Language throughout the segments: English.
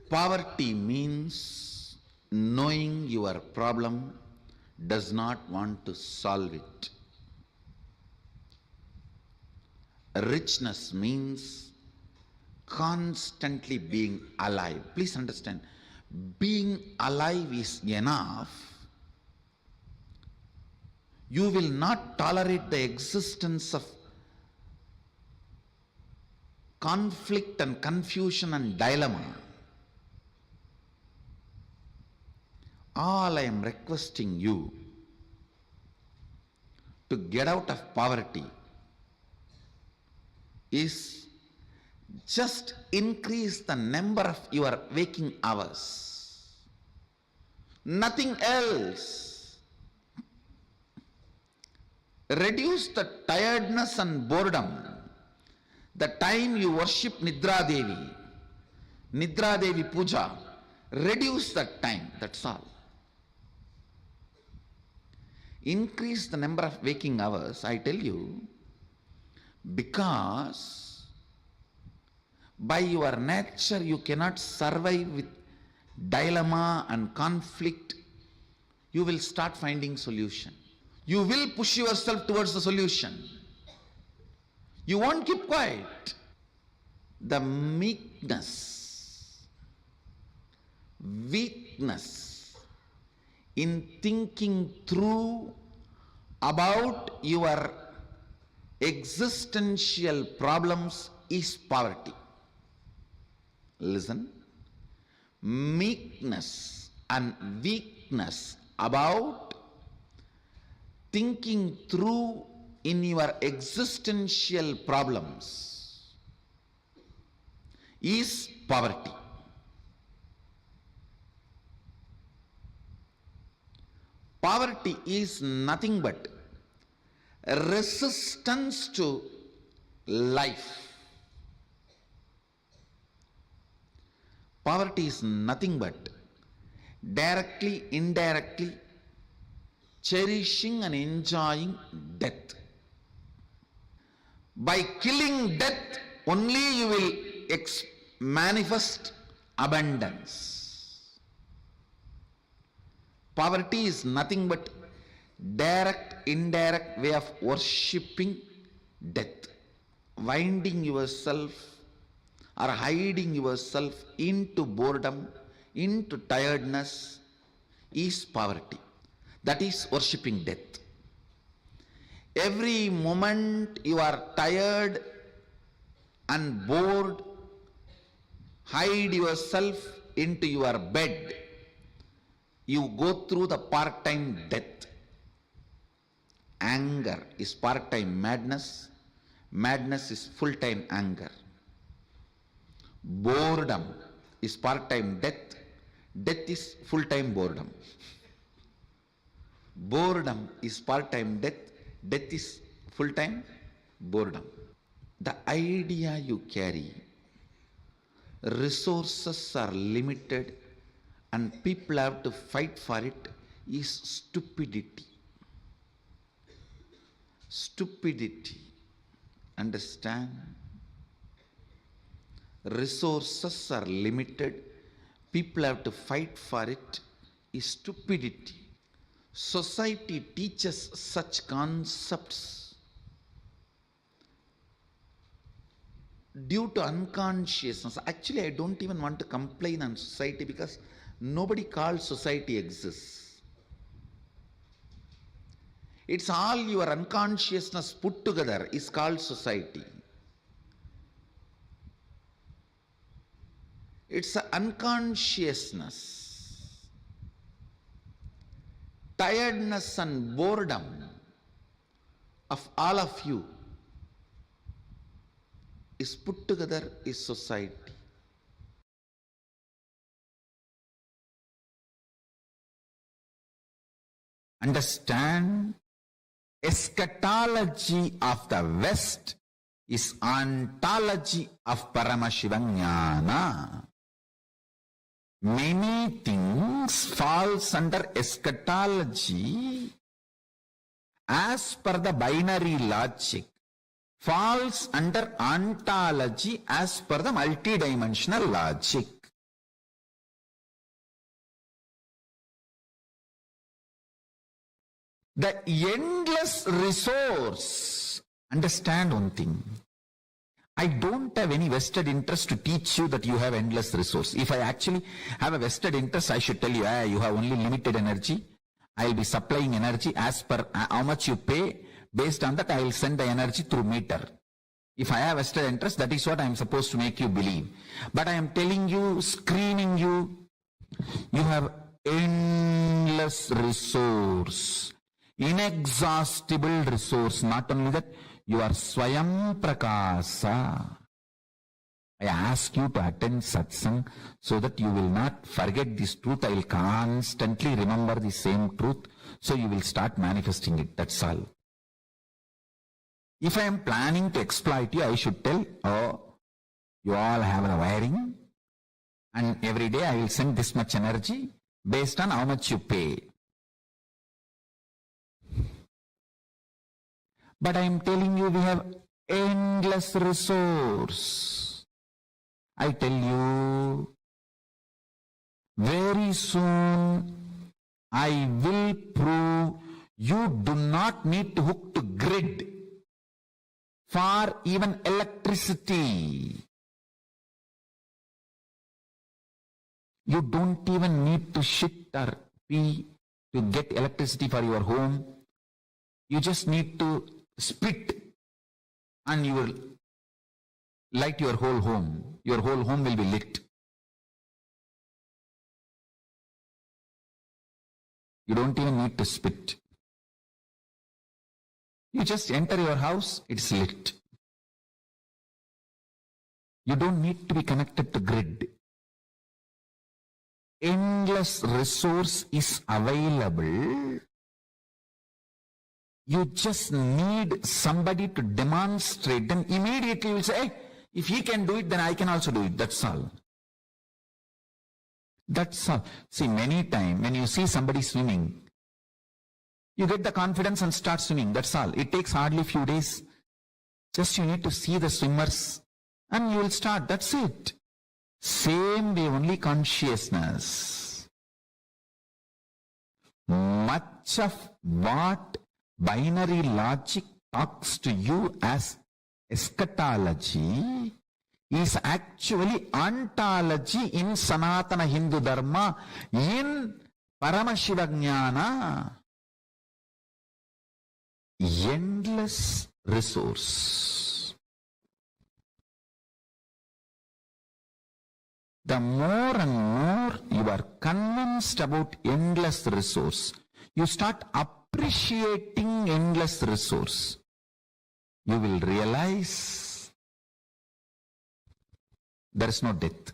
Poverty means knowing your problem, does not want to solve it. Richness means constantly being alive. Please understand, being alive is enough. You will not tolerate the existence of conflict and confusion and dilemma. All I am requesting you to get out of poverty is just increase the number of your waking hours. Nothing else. Reduce the tiredness and boredom. The time you worship Nidra Devi Puja, reduce that time, that's all. Increase the number of waking hours, I tell you, because by your nature you cannot survive with dilemma and conflict. You will start finding solution. You will push yourself towards the solution. You won't keep quiet. The meekness, weakness in thinking through about your existential problems is poverty. Listen, meekness and weakness about thinking through in your existential problems is poverty. Poverty is nothing but resistance to life. Poverty is nothing but directly, indirectly cherishing and enjoying death. By killing death, only you will manifest abundance. Poverty is nothing but direct, indirect way of worshipping death. Winding yourself or hiding yourself into boredom, into tiredness is poverty. That is worshipping death. Every moment you are tired and bored, hide yourself into your bed. You go through the part-time death. Anger is part-time madness. Madness is full-time anger. Boredom is part-time death. Death is full-time boredom. Boredom is part-time death. Death is full-time boredom. The idea you carry, resources are limited and people have to fight for it, is stupidity. Stupidity. Understand? Resources are limited, people have to fight for it, is stupidity. Society teaches such concepts due to unconsciousness. Actually, I don't even want to complain on society because nobody calls society exists. It's all your unconsciousness put together is called society. It's an unconsciousness. Tiredness and boredom of all of you is put together is society. Understand? Eschatology of the West is ontology of Paramashivoham. Many things falls under eschatology as per the binary logic, falls under ontology as per the multidimensional logic. The endless resource. Understand one thing. I don't have any vested interest to teach you that you have endless resource. If I actually have a vested interest, I should tell you, you have only limited energy. I will be supplying energy as per how much you pay. Based on that, I will send the energy through meter. If I have vested interest, that is what I am supposed to make you believe. But I am telling you, screaming you, you have endless resource, inexhaustible resource. Not only that, you are Swayam Prakasa. I ask you to attend satsang so that you will not forget this truth. I will constantly remember the same truth. So you will start manifesting it. That's all. If I am planning to exploit you, I should tell, you all have a wiring and every day I will send this much energy based on how much you pay. But I am telling you, we have endless resource. I tell you, very soon I will prove you do not need to hook to grid for even electricity. You don't even need to shit or pee to get electricity for your home. You just need to spit and you will light your whole home. Your whole home will be lit. You don't even need to spit. You just enter your house, it's lit. You don't need to be connected to grid. Endless resource is available. You just need somebody to demonstrate. Then immediately you will say, hey, if he can do it, then I can also do it. That's all. That's all. See, many times when you see somebody swimming, you get the confidence and start swimming. That's all. It takes hardly few days. Just you need to see the swimmers and you will start. That's it. Same way, only consciousness. Much of what binary logic talks to you as eschatology is actually ontology in Sanatana Hindu Dharma, in Paramashiva Jnana. Endless resource. The more and more you are convinced about endless resource, you start appreciating endless resource. You will realize there is no death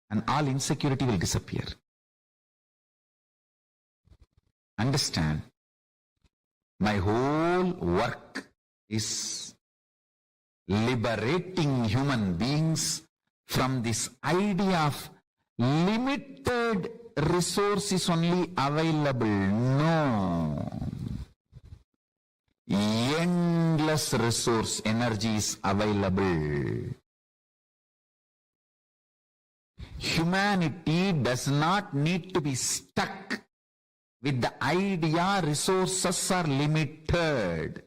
and all insecurity will disappear. Understand? My whole work is liberating human beings from this idea of limited resources only available. No. Endless resource energy is available. Humanity does not need to be stuck with the idea resources are limited.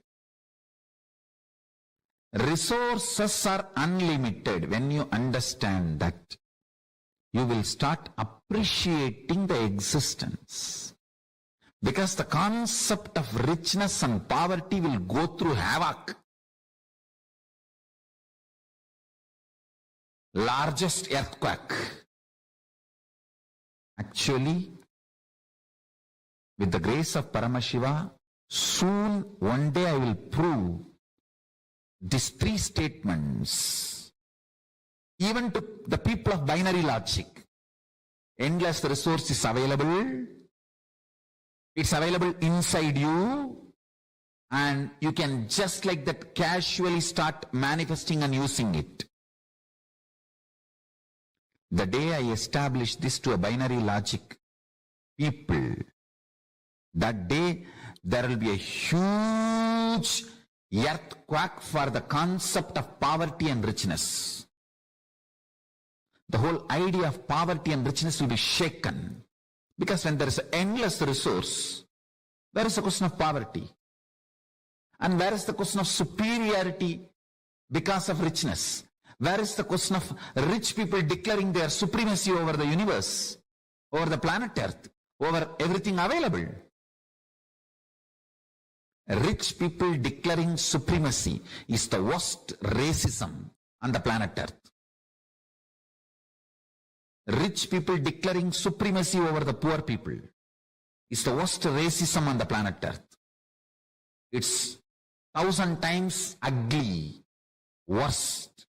Resources are unlimited. When you understand that, you will start appreciating the existence. Because the concept of richness and poverty will go through havoc. Largest earthquake. Actually, with the grace of Paramashiva, soon one day I will prove these three statements, even to the people of binary logic. Endless resource is available. It's available inside you. And you can just like that casually start manifesting and using it. The day I establish this to a binary logic people, that day there will be a huge earthquake for the concept of poverty and richness. The whole idea of poverty and richness will be shaken. Because when there is an endless resource, Where is the question of poverty? And where is the question of superiority because of richness? Where is the question of rich people declaring their supremacy over the universe, over the planet Earth, over everything available? Rich people declaring supremacy is the worst racism on the planet Earth. Rich people declaring supremacy over the poor people is the worst racism on the planet Earth. It's 1,000 times ugly, worst,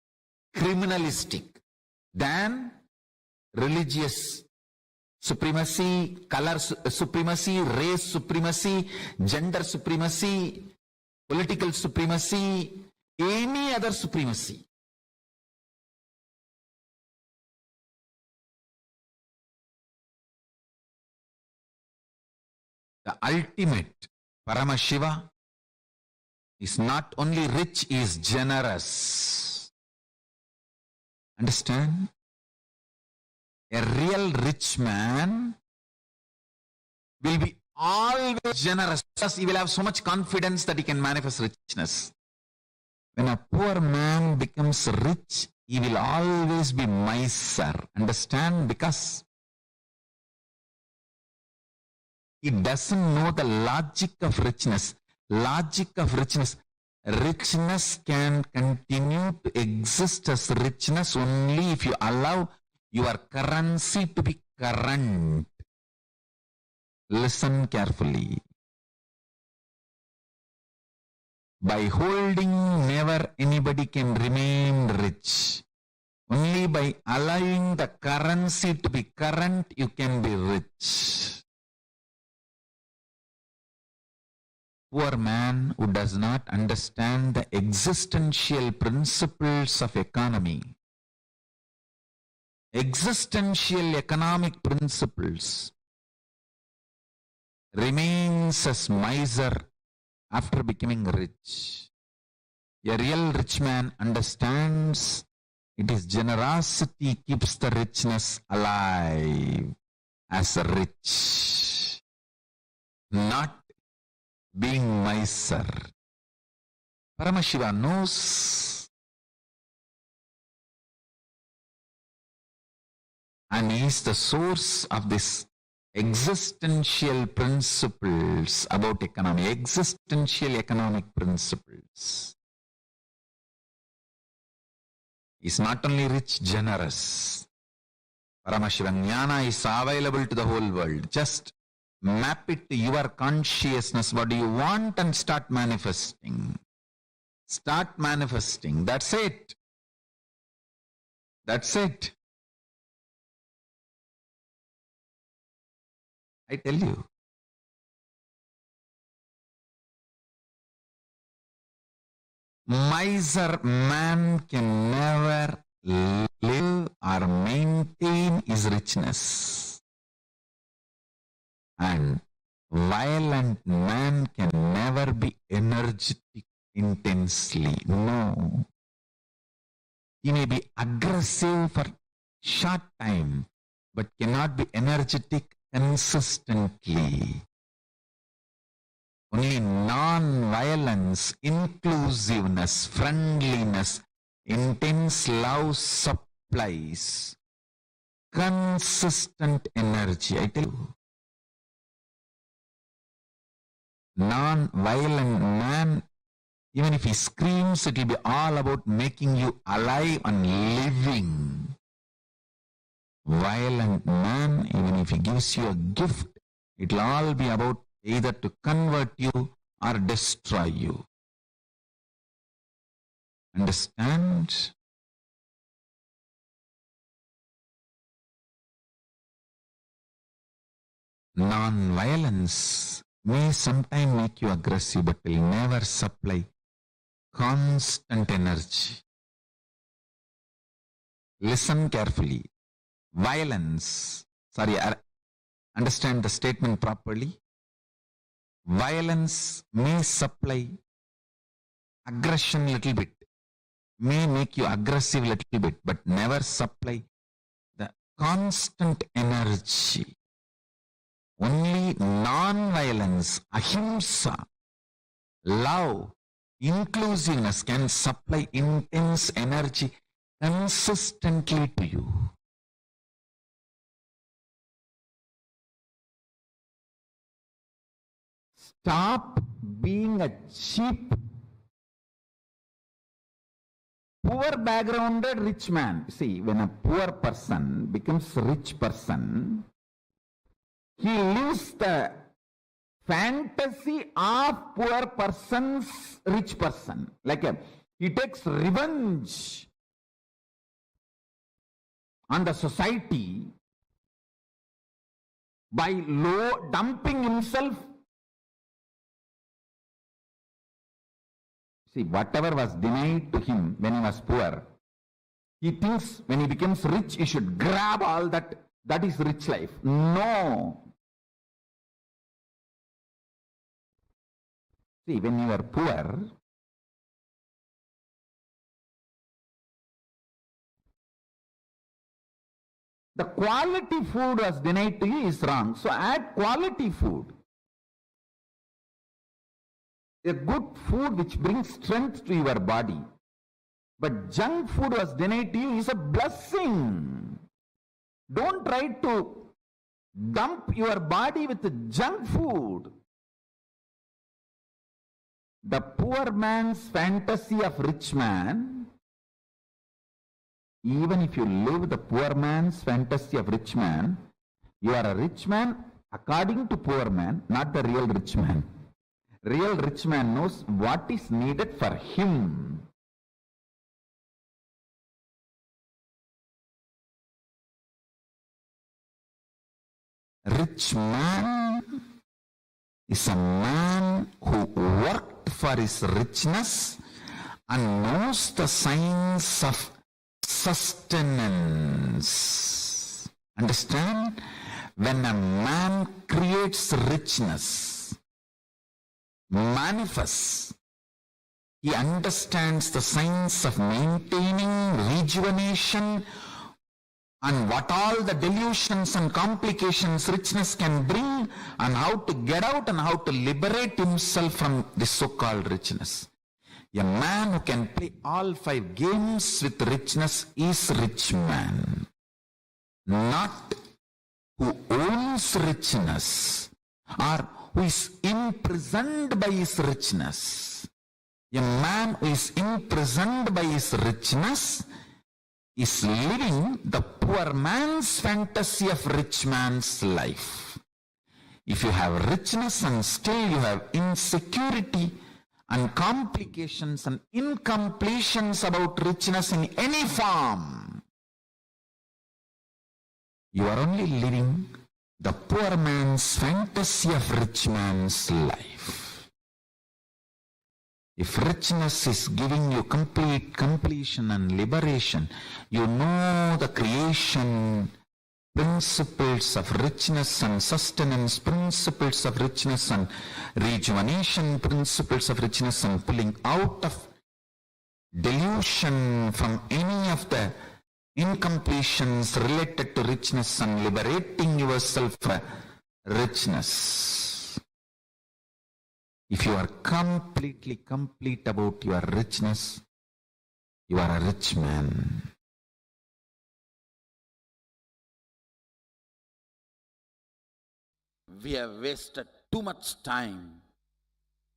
criminalistic than religious supremacy, color supremacy, race supremacy, gender supremacy, political supremacy, any other supremacy. The ultimate Paramashiva is not only rich, he is generous. Understand? A real rich man will be always generous because he will have so much confidence that he can manifest richness. When a poor man becomes rich, he will always be miser. Understand? Because he doesn't know the logic of richness. Logic of richness. Richness can continue to exist as richness only if you allow your currency to be current. Listen carefully. By holding, never anybody can remain rich. Only by allowing the currency to be current, you can be rich. Poor man who does not understand the existential principles of economy, existential economic principles, remains as miser after becoming rich. A real rich man understands it is generosity keeps the richness alive as rich, not being miser. Paramashiva knows, and he is the source of this existential principles about economy, existential economic principles. He is not only rich, generous. Paramashiva Jnana is available to the whole world. Just map it to your consciousness, what do you want, and start manifesting. Start manifesting. That's it. That's it. I tell you. Miser man can never live or maintain his richness. And violent man can never be energetic intensely. No. He may be aggressive for short time, but cannot be energetic consistently. Only non-violence, inclusiveness, friendliness, intense love supplies consistent energy. I tell you. Non-violent man, even if he screams, it will be all about making you alive and living. Violent man, even if he gives you a gift, it will all be about either to convert you or destroy you. Understand? Non-violence may sometimes make you aggressive, but will never supply constant energy. Listen carefully. Violence, understand the statement properly. Violence may supply aggression little bit, may make you aggressive little bit, but never supply the constant energy. Only non-violence, ahimsa, love, inclusiveness can supply intense energy consistently to you. Stop being a cheap, poor backgrounded rich man. See, when a poor person becomes a rich person, he lives the fantasy of poor person's rich person. He takes revenge on the society by dumping himself. See, whatever was denied to him when he was poor, he thinks when he becomes rich, he should grab all that. That is rich life. No. See, when you are poor, the quality food was denied to you is wrong. So add quality food. A good food which brings strength to your body. But junk food was denied to you is a blessing. Don't try to dump your body with junk food. The poor man's fantasy of rich man, even if you live the poor man's fantasy of rich man, you are a rich man according to poor man, not the real rich man. Real rich man knows what is needed for him. Rich man is a man who worked for his richness and knows the signs of sustenance. Understand? When a man creates richness, manifests, he understands the signs of maintaining rejuvenation and what all the delusions and complications richness can bring, and how to get out and how to liberate himself from this so-called richness. A man who can play all 5 games with richness is rich man. Not who owns richness or who is imprisoned by his richness. A man who is imprisoned by his richness is living the poor man's fantasy of rich man's life. If you have richness and still you have insecurity and complications and incompletions about richness in any form, you are only living the poor man's fantasy of rich man's life. If richness is giving you complete completion and liberation, you know the creation principles of richness and sustenance, principles of richness and rejuvenation, principles of richness and pulling out of delusion from any of the incompletions related to richness and liberating yourself from richness. If you are completely complete about your richness, you are a rich man. We have wasted too much time.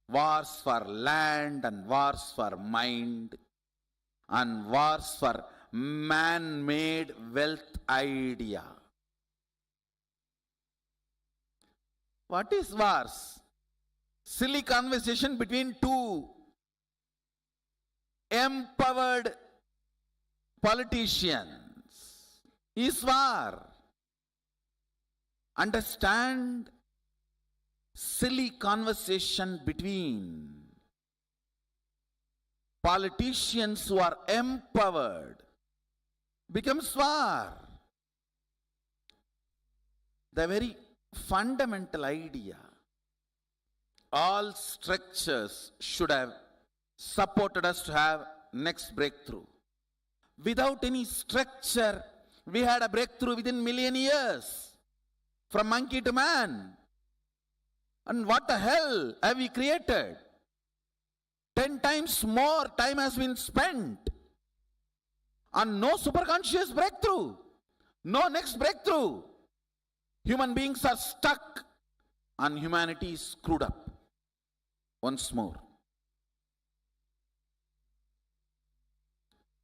Wars for land and wars for mind and wars for man-made wealth idea. What is wars? Silly conversation between 2 empowered politicians is war. Understand? Silly conversation between politicians who are empowered becomes war. The very fundamental idea. All structures should have supported us to have next breakthrough. Without any structure, we had a breakthrough within million years. From monkey to man. And what the hell have we created? 10 times more time has been spent on no superconscious breakthrough, no next breakthrough. Human beings are stuck and humanity is screwed up once more.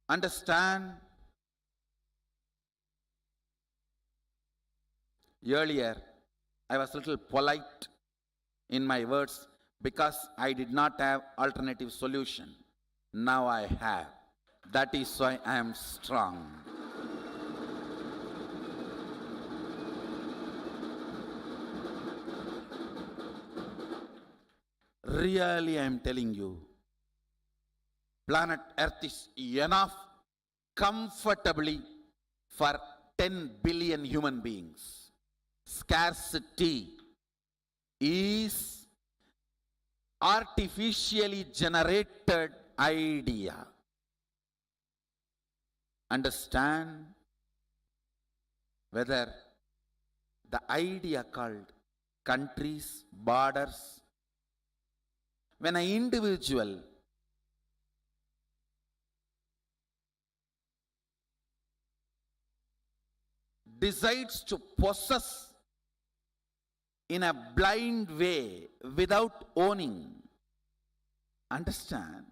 Understand? Earlier, I was a little polite in my words because I did not have alternative solution. Now I have. That is why I am strong. Really, I am telling you, planet Earth is enough comfortably for 10 billion human beings. Scarcity is artificially generated idea. Understand? Whether the idea called countries, borders, when an individual decides to possess in a blind way without owning, understand?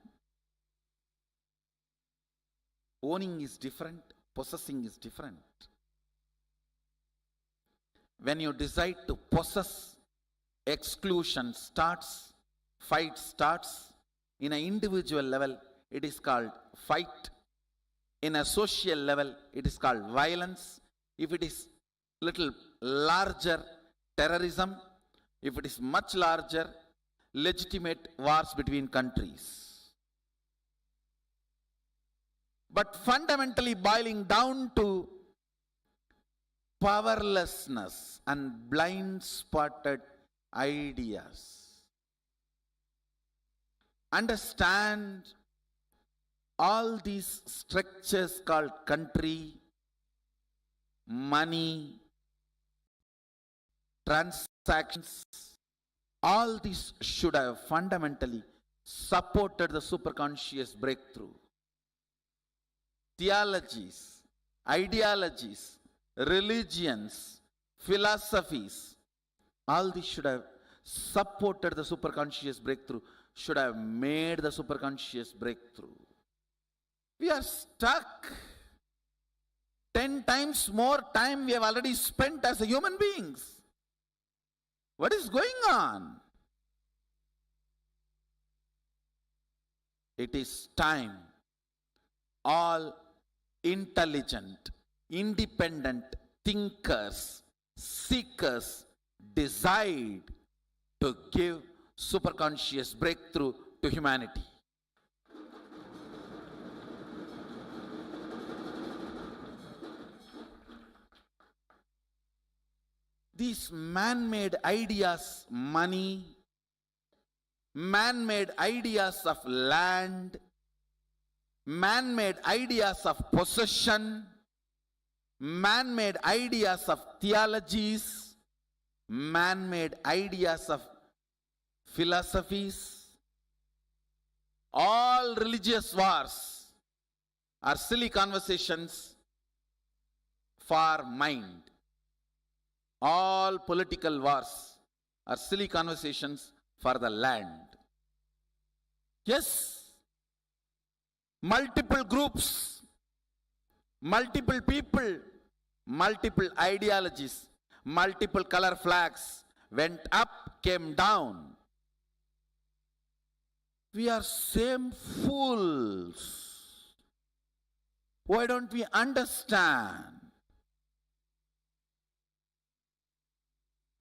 Owning is different, possessing is different. When you decide to possess, exclusion starts, fight starts. In an individual level, it is called fight. In a social level, it is called violence. If it is little larger, terrorism. If it is much larger, legitimate wars between countries. But fundamentally boiling down to powerlessness and blind-spotted ideas. Understand, all these structures called country, money, transactions, all these should have fundamentally supported the superconscious breakthrough. Theologies, ideologies, religions, philosophies, all these should have supported the superconscious breakthrough, should have made the superconscious breakthrough. We are stuck. 10 times more time we have already spent as human beings. What is going on? It is time all intelligent, independent thinkers, seekers decide to give superconscious breakthrough to humanity. These man-made ideas, money, man-made ideas of land, man-made ideas of possession, man-made ideas of theologies, man-made ideas of philosophies, all religious wars are silly conversations for mind. All political wars are silly conversations for the land. Yes, multiple groups, multiple people, multiple ideologies, multiple color flags went up, came down. We are same fools. Why don't we understand?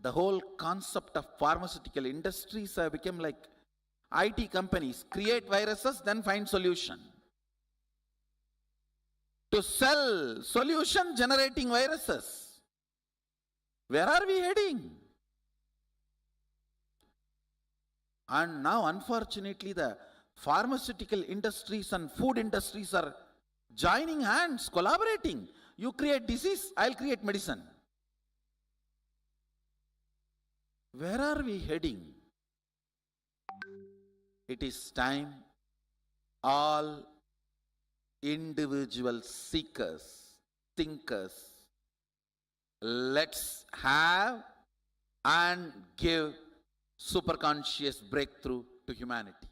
The whole concept of pharmaceutical industries have become like IT companies. Create viruses, then find solution. To sell solution generating viruses. Where are we heading? And now unfortunately the pharmaceutical industries and food industries are joining hands, collaborating. You create disease, I'll create medicine. Where are we heading? It is time all individual seekers, thinkers, let's have and give superconscious breakthrough to humanity.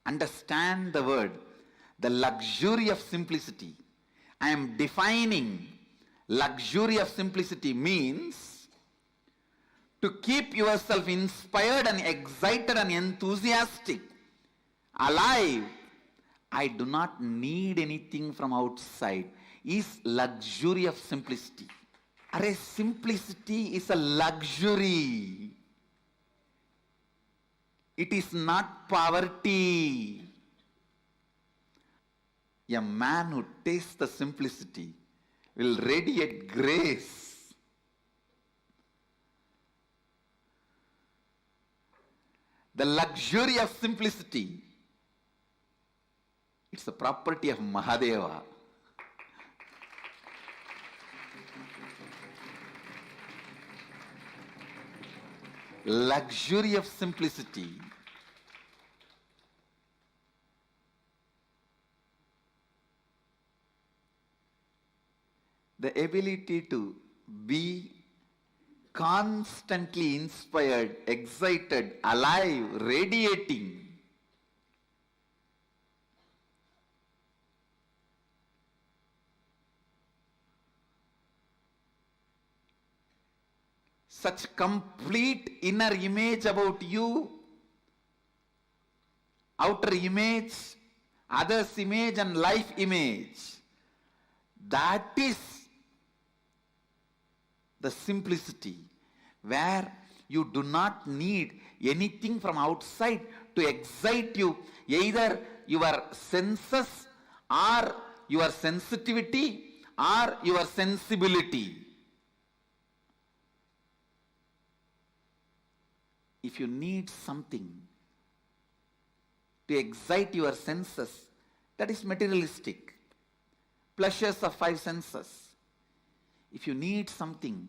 Understand the word, the luxury of simplicity. I am defining luxury of simplicity means to keep yourself inspired and excited and enthusiastic, alive. I do not need anything from outside is luxury of simplicity. Array, simplicity is a luxury. It is not poverty. A man who tastes the simplicity will radiate grace. The luxury of simplicity, it's the property of Mahadeva. Luxury of simplicity. The ability to be constantly inspired, excited, alive, radiating. Such complete inner image about you, outer image, others' image and life image. That is the simplicity where you do not need anything from outside to excite you, either your senses or your sensitivity or your sensibility. If you need something to excite your senses, that is materialistic. Pleasures of five senses. If you need something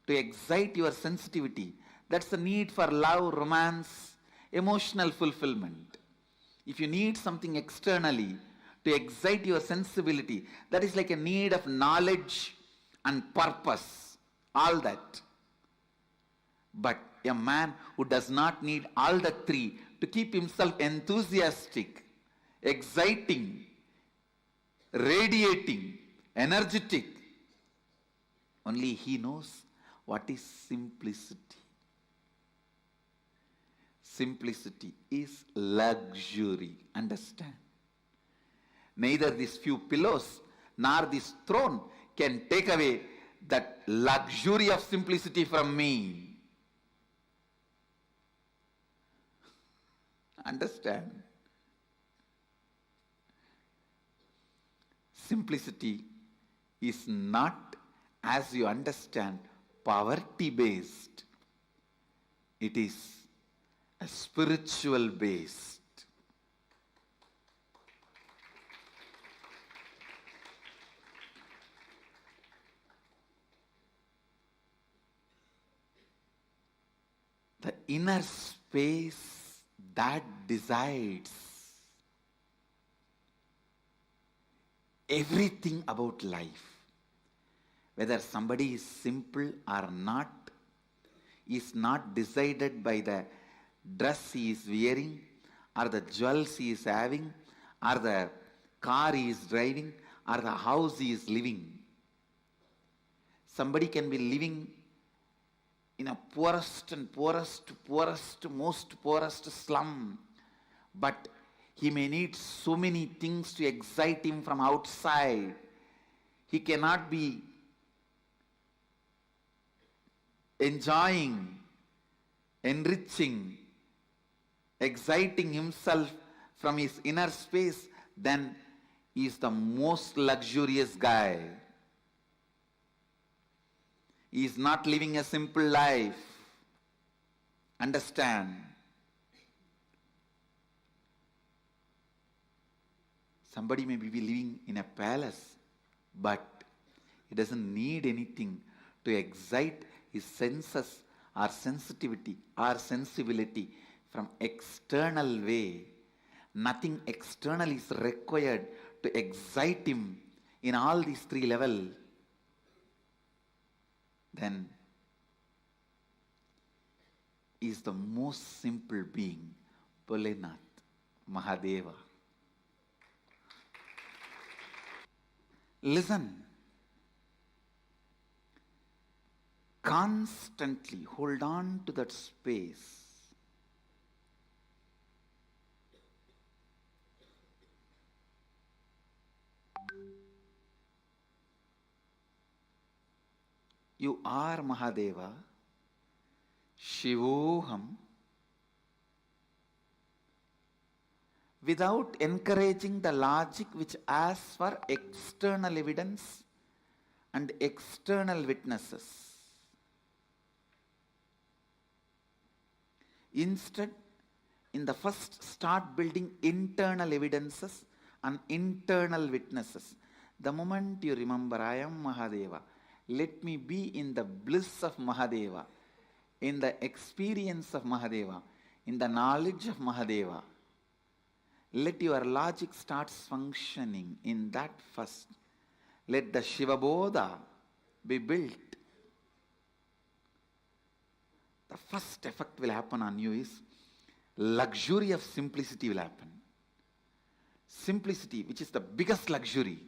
to excite your sensitivity, that's the need for love, romance, emotional fulfillment. If you need something externally to excite your sensibility, that is like a need of knowledge and purpose, all that. But a man who does not need all the three to keep himself enthusiastic, exciting, radiating, energetic, only he knows what is simplicity. Simplicity is luxury. Understand? Neither these few pillows nor this throne can take away that luxury of simplicity from me. Understand? Simplicity is not, as you understand, poverty based. It is a spiritual based. The inner space that decides everything about life, whether somebody is simple or not, is not decided by the dress he is wearing, or the jewels he is having, or the car he is driving, or the house he is living. Somebody can be living in a poorest and most poorest slum, but he may need so many things to excite him from outside. He cannot be enjoying, enriching, exciting himself from his inner space, then he is the most luxurious guy. He is not living a simple life. Understand? Somebody may be living in a palace, but he doesn't need anything to excite his senses or sensitivity or sensibility from external way. Nothing external is required to excite him in all these three levels. Then is the most simple being, Bholenath, Mahadeva. Listen. Constantly hold on to that space. You are Mahadeva, Shivoham, without encouraging the logic which asks for external evidence and external witnesses. Instead, in the first, start building internal evidences and internal witnesses. The moment you remember, I am Mahadeva, let me be in the bliss of Mahadeva, in the experience of Mahadeva, in the knowledge of Mahadeva. Let your logic start functioning in that first. Let the Shiva Bodha be built. The first effect will happen on you is luxury of simplicity will happen. Simplicity, which is the biggest luxury.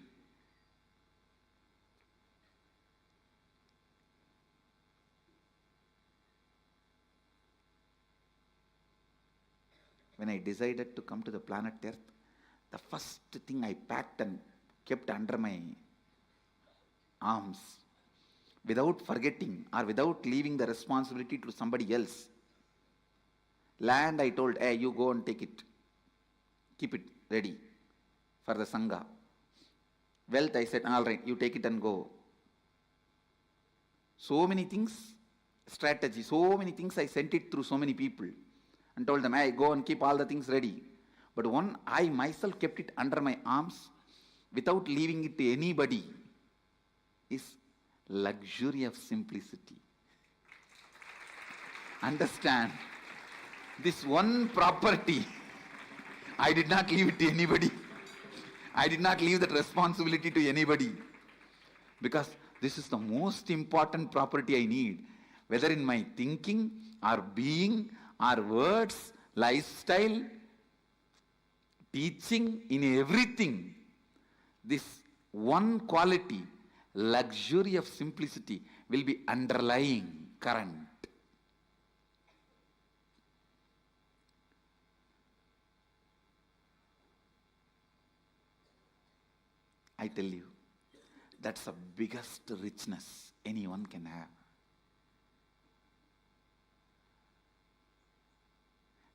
When I decided to come to the planet Earth, the first thing I packed and kept under my arms, without forgetting or without leaving the responsibility to somebody else. Land, I told, hey, you go and take it. Keep it ready for the Sangha. Wealth, I said, all right, you take it and go. So many things, strategy, so many things I sent it through so many people and told them, hey, go and keep all the things ready. But one, I myself kept it under my arms without leaving it to anybody, is luxury of simplicity. Understand? This one property, I did not leave it to anybody. I did not leave that responsibility to anybody. Because this is the most important property I need. Whether in my thinking, or being, or words, lifestyle, teaching, in everything. This one quality, luxury of simplicity, will be underlying current. I tell you, that's the biggest richness anyone can have.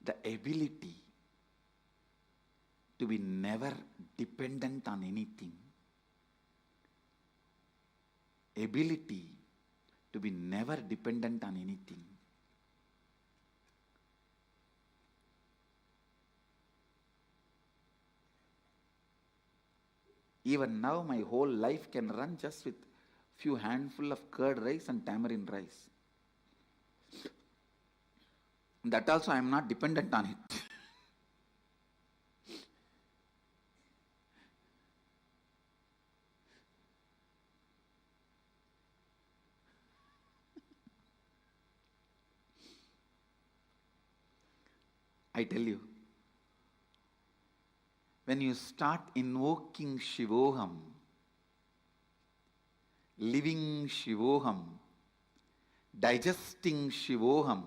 The ability to be never dependent on anything. Ability to be never dependent on anything. Even now, my whole life can run just with few handful of curd rice and tamarind rice. That also I am not dependent on it. I tell you, when you start invoking Shivoham, living Shivoham, digesting Shivoham,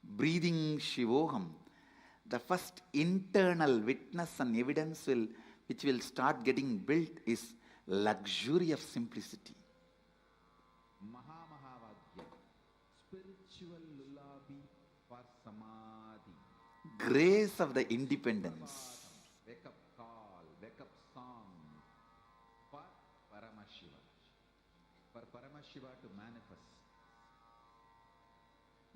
breathing Shivoham, the first internal witness and evidence which will start getting built is luxury of simplicity. Mahamahavadyam, spiritual lullaby for samadhi. Grace of the independence. Wake up call, wake up song for Paramashiva. For Paramashiva to manifest.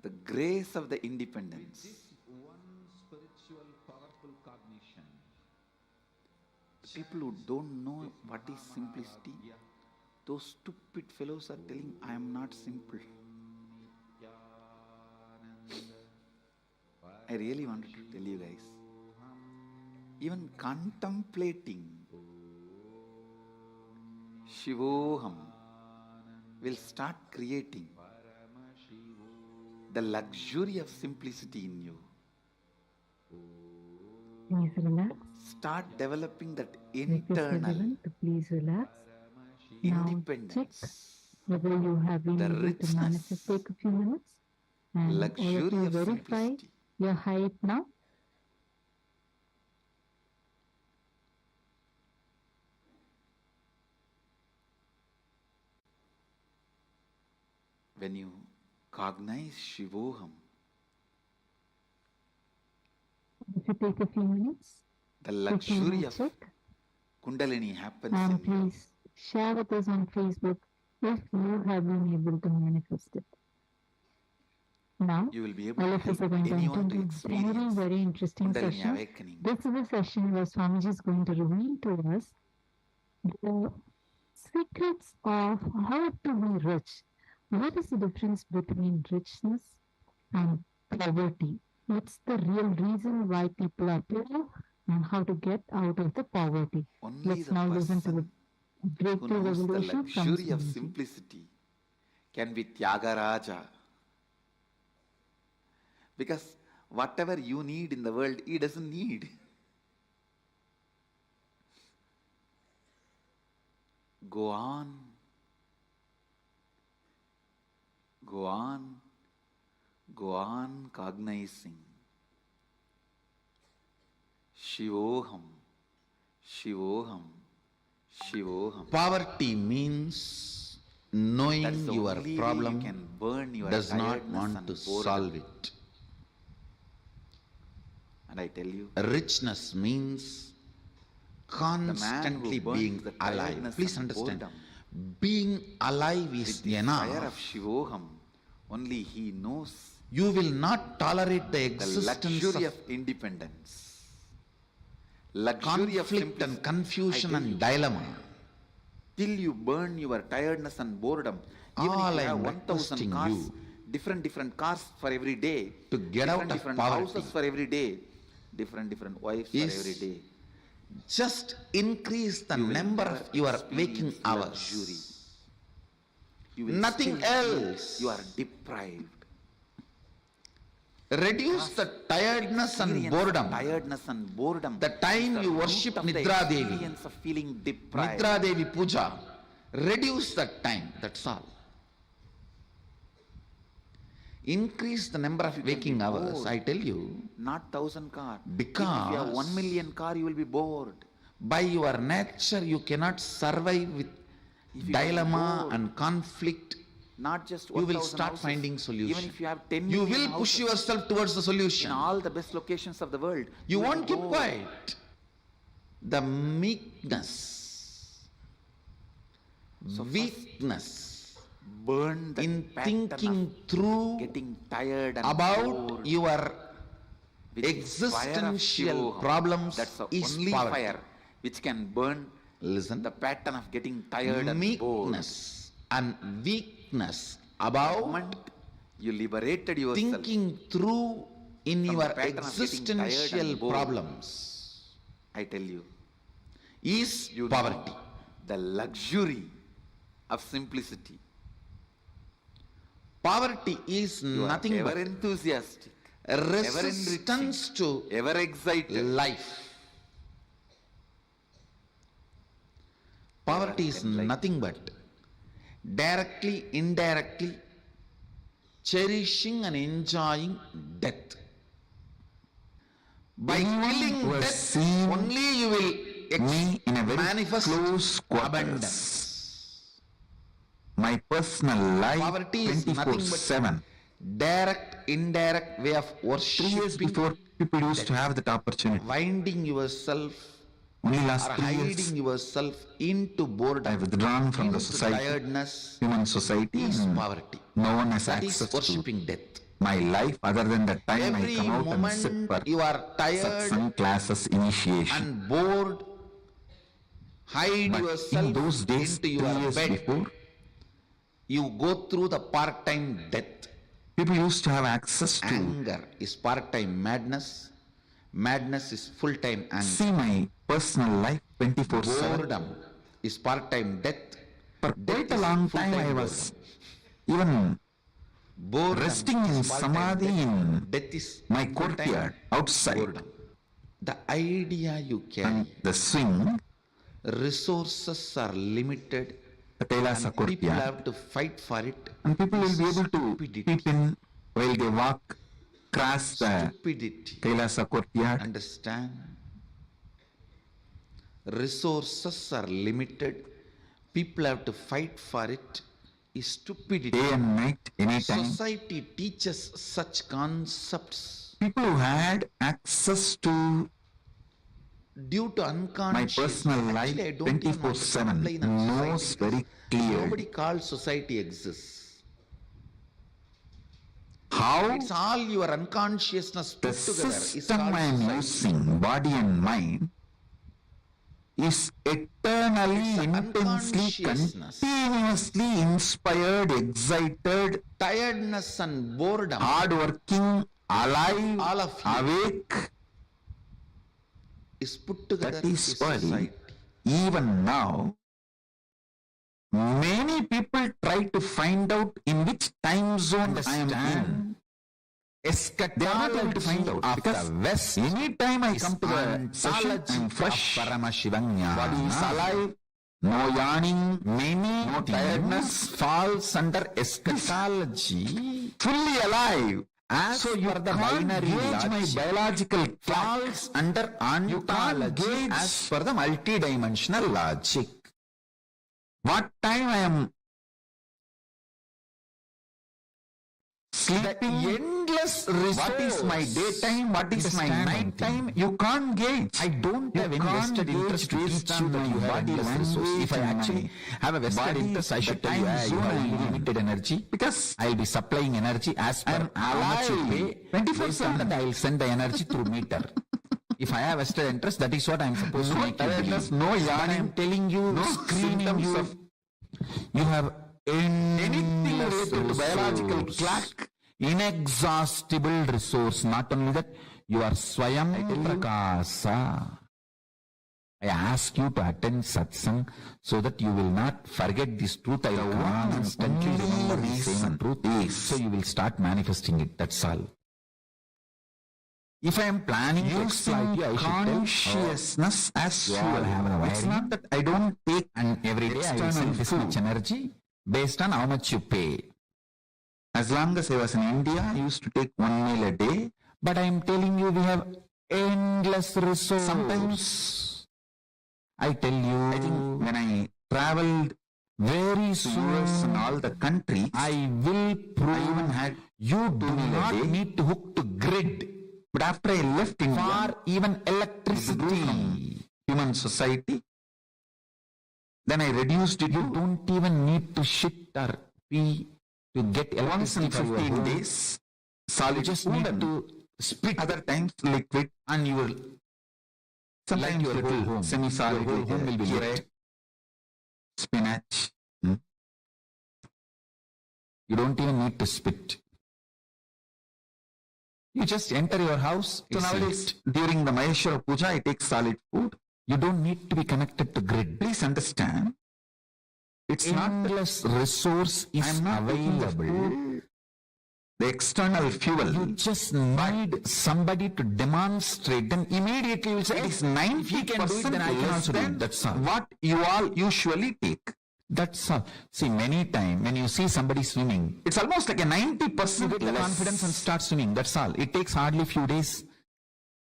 The grace of the With independence. this one spiritual powerful cognition. People who don't know what is simplicity, those stupid fellows are telling, I am not simple. I really wanted to tell you guys. Even contemplating Shivoham will start creating the luxury of simplicity in you. Please relax. Start developing that Request internal everyone to please relax. Now check independence, whether you have been the able to richness, manifest. Take a few minutes and all of luxury you of verify simplicity. your height now. When you cognize Shivoham, If you take a few minutes, the quickly luxury now of check Kundalini happens and in you. please share with us on Facebook if you have been able to manifest it. Now, You will be able all to of us help are going to anyone enter to into a very, experience very interesting Kundalini session. awakening. This is a session where Swamiji is going to reveal to us the secrets of how to be rich. What is the difference between richness and poverty? What's the real reason why people are poor and how to get out of the poverty? Only Let's the now listen to the person who breakthrough knows the revelation from luxury of Swamiji. simplicity can be Tyagaraja. Because whatever you need in the world, he doesn't need. Go on. Go on. Go on cognizing. Shivoham. Shivoham. Shivoham. Poverty means That's knowing the your only way problem you can burn your does not tiredness want and to boredom. solve it. And I tell you, Richness means constantly burns being the alive. tiredness Please and understand, boredom being alive is with the fire of enough. Shivoham, only he knows You will not tolerate the the existence luxury of of independence, luxury of conflict and simplicity. confusion I tell and you, dilemma. till you burn your tiredness and boredom, even All if you I have am 1,000 requesting cars, you different cars for every day, to get out of different poverty. houses for every day, different wives for Is every day, Just increase the you will number never of your waking experience hours. luxury. You will Nothing still feel else. you are deprived. Reduce the tiredness and Experience boredom. Tiredness and boredom. The time is the you root worship of the Nidra Devi. experience of feeling deprived. Nidra Devi Puja. Reduce that time, that's all. Increase the number of You can waking be hours, bored. I tell you. Not 1,000 car. Because Even if you have 1 million car, you will be bored. By your nature, you cannot survive with If you dilemma get bored, and conflict. Not just You will 1,000 start houses. finding solution. Even if you have 10 You million will push houses yourself towards the solution. in all the best locations of the world, You will won't be keep bored. quiet. The meekness, So first, weakness burn the in pattern thinking of through getting tired and about bored your with the fire of existential Shivoham. problems That's the is only poverty. fire which can burn Listen, the pattern of getting tired and bored. meekness and weakness The about moment you liberated yourself thinking through in from your the pattern of getting tired and existential bored, problems I tell you, is you poverty. know the luxury of simplicity. Poverty is You are nothing ever but enthusiastic, resistance to ever excited. life. Poverty is enlightened. nothing but directly, indirectly, cherishing and enjoying death. By Anyone killing who has death, seen only you will me in a very manifest close quarters. abundance. My personal life Poverty is nothing 24/7. but direct, indirect way of 3 years worshipping, before, people used to have that opportunity. winding yourself Only last or 3 years, hiding yourself into I boredom, withdrawn from the into society, tiredness, human society, is and poverty. no one has That is access to worshipping death. my life other than the time Every I come out and sit moment for you are tired satsang classes initiation. and bored, hide But yourself in those days, into 3 your years bed. before, You go through the part-time death. people used to have access to Anger is part-time madness. Madness is full-time anger. see my personal life 24/7. Boredom is part-time death. For Death quite a is long time full-time I was boredom. even Boredom resting in is part-time samadhi death. in Death is my full-time courtyard outside, boredom. The idea you carry, and the swing, resources are limited, the Kailasa and people courtyard, have to fight for it. and people will be able to Stupidity. peep in while they walk, cross the Stupidity. Kailasa courtyard. Understand? Resources are limited. People have to fight for it. Is stupidity. Day and night, anytime. Society teaches such concepts People who had access to due to my unconscious. personal life Actually, I don't even want to 24/7 complain on knows society very because clearly nobody calls society exists. how It's all your unconsciousness the put together is system called I am society. using, body and mind, is eternally, It's intensely, unconsciousness. continuously inspired, excited, Tiredness and boredom. hardworking, alive, All of you. awake. Is put together That is is why society. even now many people try to find out in which time zone I am in. They are not able to find out because any time I come to the session, I am fresh. Body is alive, no yawning, no tiredness, falls under eschatology, fully alive. So you for the binary gauge my biological falls under ontology as per the multidimensional logic. What time I am sleeping, endless resource. What is my daytime, what is my night time, you can't gauge. I don't have any vested interest to teach you that you have endless resource. If I actually have a vested interest, I should tell you, you have only limited energy, because I will be supplying energy as per how much you pay. 24/7 and I will send the energy through meter. If I have vested interest, that is what I am supposed to make you believe. No yarn. I am telling you, no screening you. You have anything related to biological clock, inexhaustible resource. Not only that, you are Swayam Prakasa. I ask you to attend satsang so that you will not forget this truth. I will constantly remember the same truth. So you will start manifesting it. That's all. If I am planning to exploit you, I should tell consciousness as fuel. It's not that I don't take, and every day I will send this much energy based on how much you pay. As long as I was in India, I used to take 1 meal a day. But I am telling you, we have endless resource. Sometimes I tell you, I think when I traveled very soon US and all the countries, I will prove I even had you do not need to hook to grid. But after I left India, for even electricity, human society, then I reduced it. You don't even need to shit or pee to get electricity for 15 days. Solid, just need to spit. Other times liquid, and you will sometimes like your whole home, semi-solid. Your whole home will be lit. Spinach. You don't even need to spit. You just enter your house. So nowadays, during the Maheshwara Puja, I take solid food. You don't need to be connected to grid. Please understand. It's endless resource is available. The external fuel. You just need somebody to demonstrate. Then immediately you say, it is 90%. If he can do it, then I can also do it. That's all. What you all usually take. That's all. See, many times when you see somebody swimming, it's almost like a 90% you get the confidence and start swimming. That's all. It takes hardly a few days.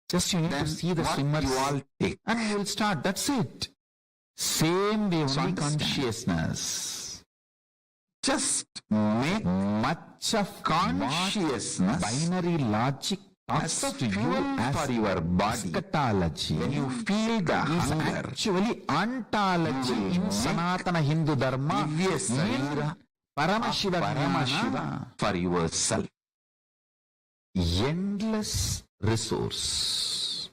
Just you need to see the swimmers you all take. and you will start. That's it. Same way only consciousness. Just make Much of consciousness binary logic as talks a to you fuel as for your body. eschatology. When you feel the is hunger, actually ontology you will in make Sanatana Hindu Dharma. Divya Sarira Paramashiva Paramashiva for yourself. endless resource.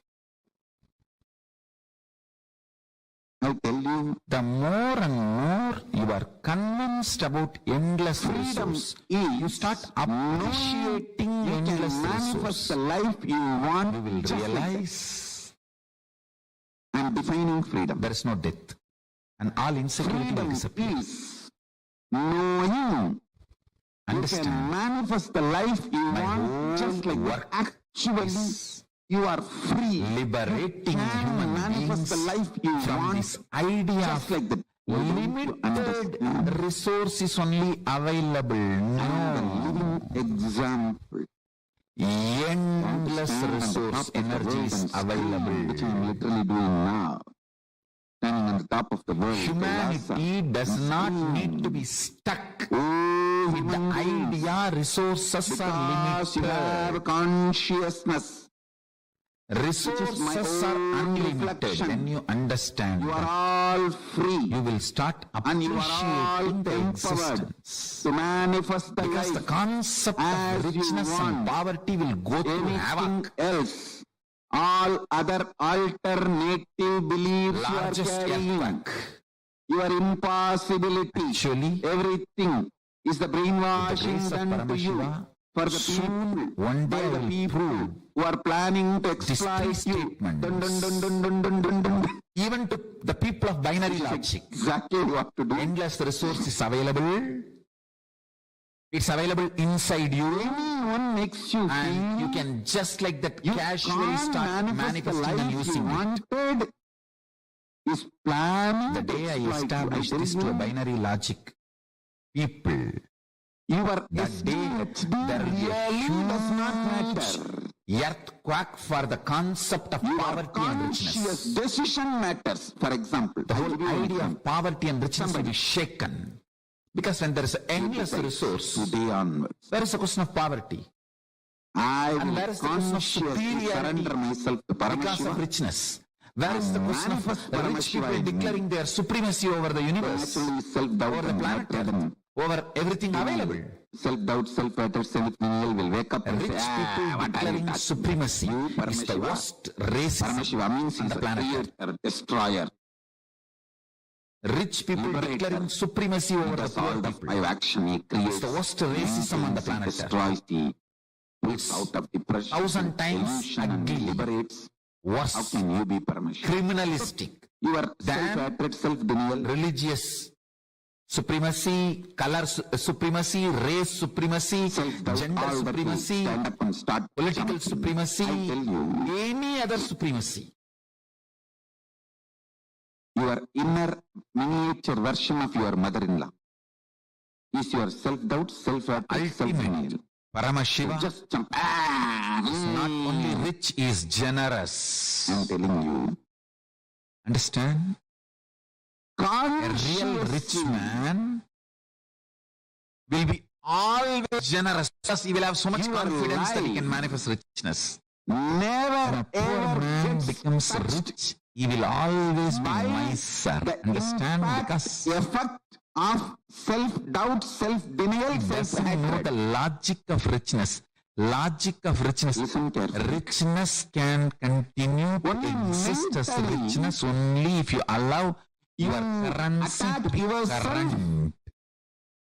I tell you, The more and more you are convinced about endless freedom resource, is you start appreciating you endless can manifest resource. the life you want. You will just like that. realize I'm defining freedom. there is no death and all insecurity will Freedom disappear. is knowing you can Understand? manifest the life you My want just whole like work that. Actually, is you are free. liberating You can human manifest the beings life you from want this idea just of like that. Why don't you limited understand? resource is only available. I'm the No. living example. Endless Stand on the resource top of the energy world is and scream, available. which I'm literally doing now. Standing on the top of the world. Kailasa, Humanity does and not scream. need to be stuck Oh, with the human beings, idea resources because are you have limited. consciousness. Resources my are own unlimited. reflection. When you understand You are that, all free you will start and you are all appreciating the empowered existence. to manifest the Because the life. concept as of you richness and want. poverty will go through Anything havoc. else, all other alternative beliefs you are Largest carrying, earthquake. your impossibility, Actually, everything is the with the brainwashing grace of done to you Paramashiva, for the soon people, one by day I the will people prove who are planning to these exploit three you. statements. Dun, dun, dun, dun, dun, dun, dun, dun, dun. even to the people of binary logic, Exactly what to do. endless resource is available. It's available inside you, Anyone makes you and feel you can just like that you casually can't start manifest the manifesting and life you using it. wanted is planning The to day I exploit you. established tell this to a you, binary logic people, your that day SDHD there will be a really does not huge matter. earthquake for the concept of Your poverty and conscious richness. decision matters. For example, The I'll whole give you an idea example. of poverty and richness will be shaken. Because when there is an endless resource, Today onwards, where is the question of poverty? I And will where is the question of consciously superiority surrender myself to Because of Paramashiva. richness. Where is the question of Manifest rich Paramashiva people in me. declaring their supremacy over the universe, Naturally, self-doubt over the and planet not Earth, driven. over everything available? Self-doubt, self-hatred, self-denial will wake up and Rich say, people what are you declaring talking supremacy You, is the Paramashiva. worst racism Paramashiva means on he's the a planet Earth. creator, destroyer. Rich people Liberator. declaring supremacy over the Does poor all the people. five action he creates. It's the worst racism on the maintains, planet he Earth. destroys, he pulls out of depression, 1,000 times illusion, and he ugly. liberates. How Worse, can you be Paramashiva? criminalistic, Your Than self-hatred, self-denial, religious supremacy, color supremacy, race supremacy, self-doubt, gender all that will supremacy, stand up and start political jumping. supremacy, I tell you, any other supremacy. your inner miniature version of your mother-in-law is your self-doubt, self-hatred, self-denial. Ultimate Paramashiva Just jump. is not only rich, he is generous. I'm telling you. Understand? A real rich Consciously, man will be always generous. Plus, he will have so much Your confidence that he can life manifest richness. never When a poor ever man gets becomes touched rich, he will always be by miser. the Understand? impact, Because effect of self-doubt, self-denial, he doesn't know self-hatred. the logic of richness. Logic of richness. Listen carefully. Richness can continue to Only exist as mentally richness only if you allow your you currency attack to be yourself. current.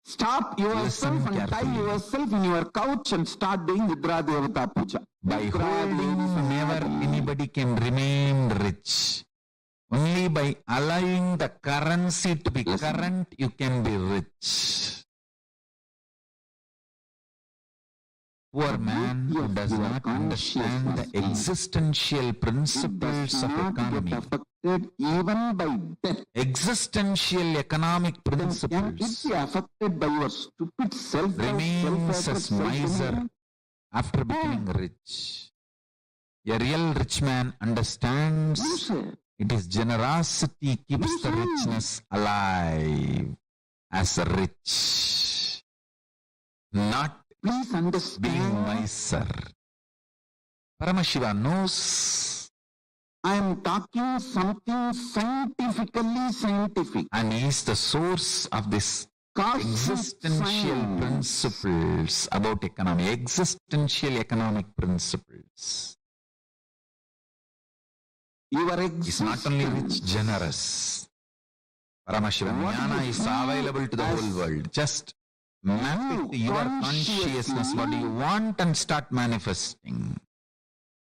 Stop yourself Listen and tie carefully. yourself in your couch and start doing Nidra Devata Puja. By Nidra holding, Devata never Puja. anybody can remain rich. Only by allowing the currency to be Listen. current, you can be rich. poor man who does not understand the existential principles of economy, affected even by death. existential economic Can it principles, be affected by your stupid remains as miser after becoming rich. A real rich man understands it is generosity keeps the richness alive as a rich, not Please being understand, miser. Paramashiva knows I am talking something scientific. and he is the source of this existential Science. principles about economy, existential economic principles. Your Is not only rich, existence. generous. Paramashiva Jnana is available to the whole world. Just map it to your consciousness. What do you want and start manifesting.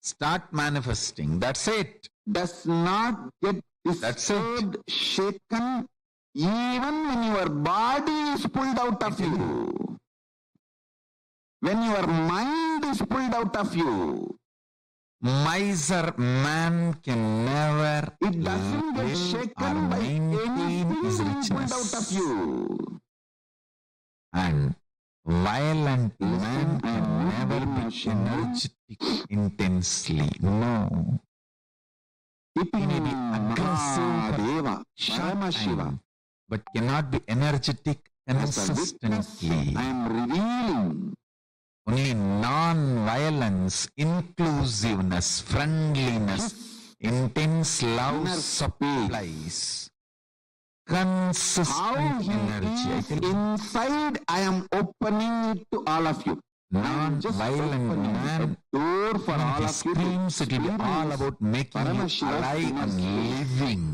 Start manifesting. That's it. Does not get That's it. disturbed, shaken, even when your body is pulled out of you. When your mind is pulled out of you, Miser man can never it doesn't get live or shaken by maintain his anything pulled out of richness. you. And violent man Listen, can never be energetic intensely. No. He may be aggressive for short Paramashiva. time, but cannot be energetic As a witness, consistently. I am revealing Only non-violence, inclusiveness, friendliness, intense love inner supplies how consistent he energy. I is tell you, inside. I am opening it to all of you. I am just non-violent opening man, a door for when all he of you to screams, it will be all experience about making you Paramashiva's alive and inner living.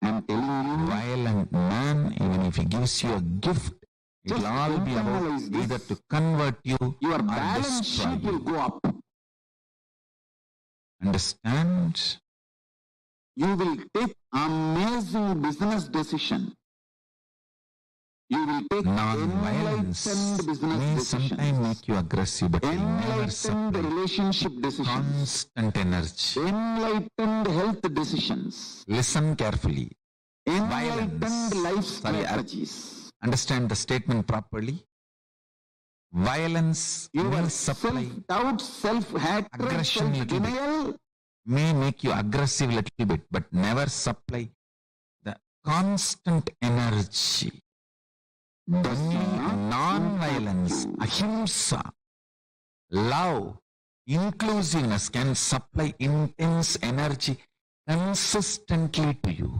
I am telling you, Violent man, even if he gives you a gift, it will Just all be about internalize this. either to convert you your or balance destroy sheet will you. go up. Understand? You will take amazing business decision. You will take Non-violence enlightened business may sometimes decisions. make you aggressive, but will never Enlightened supply relationship decisions. constant energy. Enlightened health decisions. Listen carefully. Enlightened Violence. life Sorry, strategies. Understand the statement properly. Violence Your may supply, self-doubt, self-hatred, aggression little bit. self-denial, may make you aggressive little bit, but never supply the constant energy. does Only not non-violence, impact you. ahimsa, love, inclusiveness can supply intense energy consistently to you.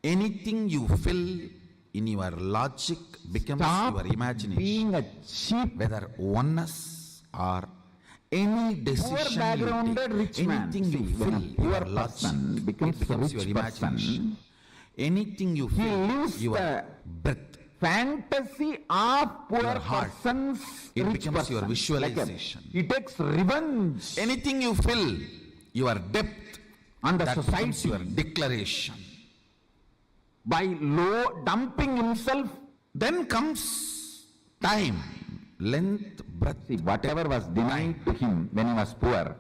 Anything you fill in your logic becomes your imagination. being a cheap, Whether oneness or any decision backgrounded you rich take, man. anything you See, when a fill poor your logic person becomes it becomes a rich your imagination. person, Anything you he fill lives your the breath, fantasy of poor Your heart. person's It rich becomes your person. visualization. He takes revenge anything you fill your depth, on the that becomes society your declaration. by dumping himself. Then comes time, length, breadth. See, whatever was denied to him when he was poor,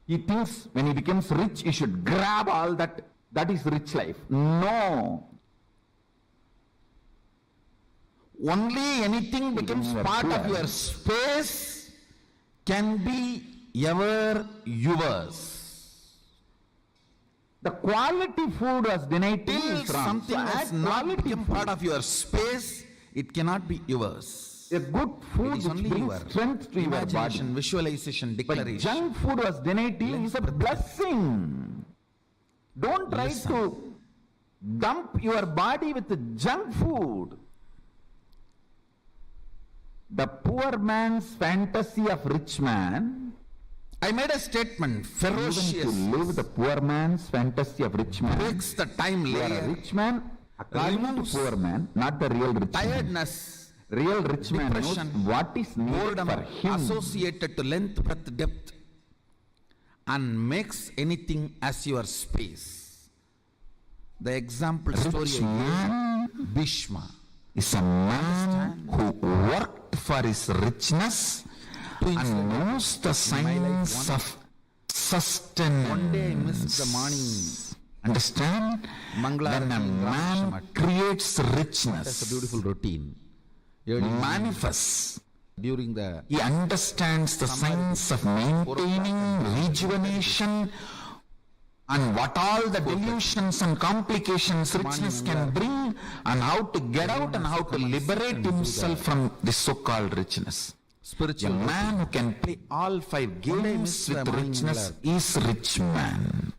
he thinks when he becomes rich, he should grab all that. That is rich life. No. Only anything becomes you are part of poor. your space can be ever yours. The quality food was denied to Till him from. something So has add not quality become food. part of your space, it cannot be yours. A good It food is which only brings your strength to your body. imagination, visualization, But declaration. junk food was denied to you is a blessing. Don't try Listen. to dump your body with the junk food. The poor man's fantasy of rich man, I made a statement, even to ferocious, live the poor man's fantasy of rich man, breaks the time you are a layer, rich man according to removes poor man, not the real rich man. tiredness, Real rich man knows depression, what is needed boredom for him. associated to length, breadth, depth, and makes anything as your space. The example story Rich I man gave, Bhishma. is a man who worked for his richness and knows the signs of sustenance. One day I missed the morning. Understand? When a man creates richness, That's a beautiful routine. manifests, During the he understands the signs of maintaining rejuvenation and what all the delusions and complications richness can bring, and how to get out and how to liberate himself from this so-called richness. A spiritual man who can play all five games with richness is rich man,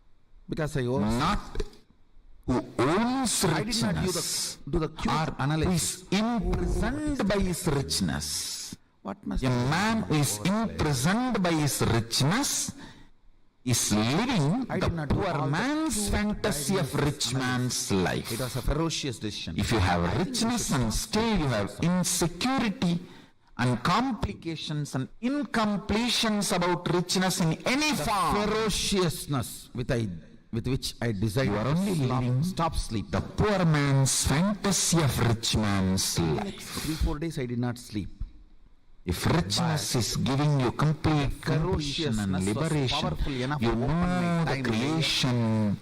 because I also not who owns I did not richness do the cute or who analysis. is imprisoned by his richness. What must A man who is imprisoned by his richness is living I the did not do all poor the man's fantasy of rich man's life. It was a ferocious decision. If you have richness and still you have insecurity and complications and incompletions about richness in any form, ferociousness with which I desire you are only living stop sleep. the poor man's fantasy of rich man's life. Next 3-4 days I did not sleep. If richness is giving you complete completion and ferociousness was liberation, powerful enough you to open know my the time creation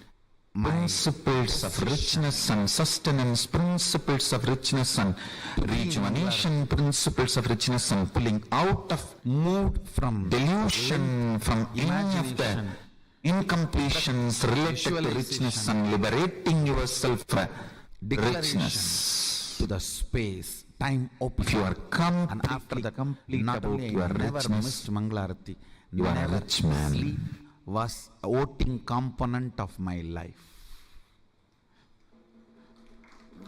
principles of richness and sustenance, principles of richness and rejuvenation, principles of richness and pulling out of Moved from delusion, from any of the imagination, incompletions related to richness and liberating yourself from richness. to the space, time open. If you are And after the complete not about only your your never richness, missed Mangalarati, you are a never rich man. sleep was a voting component of my life.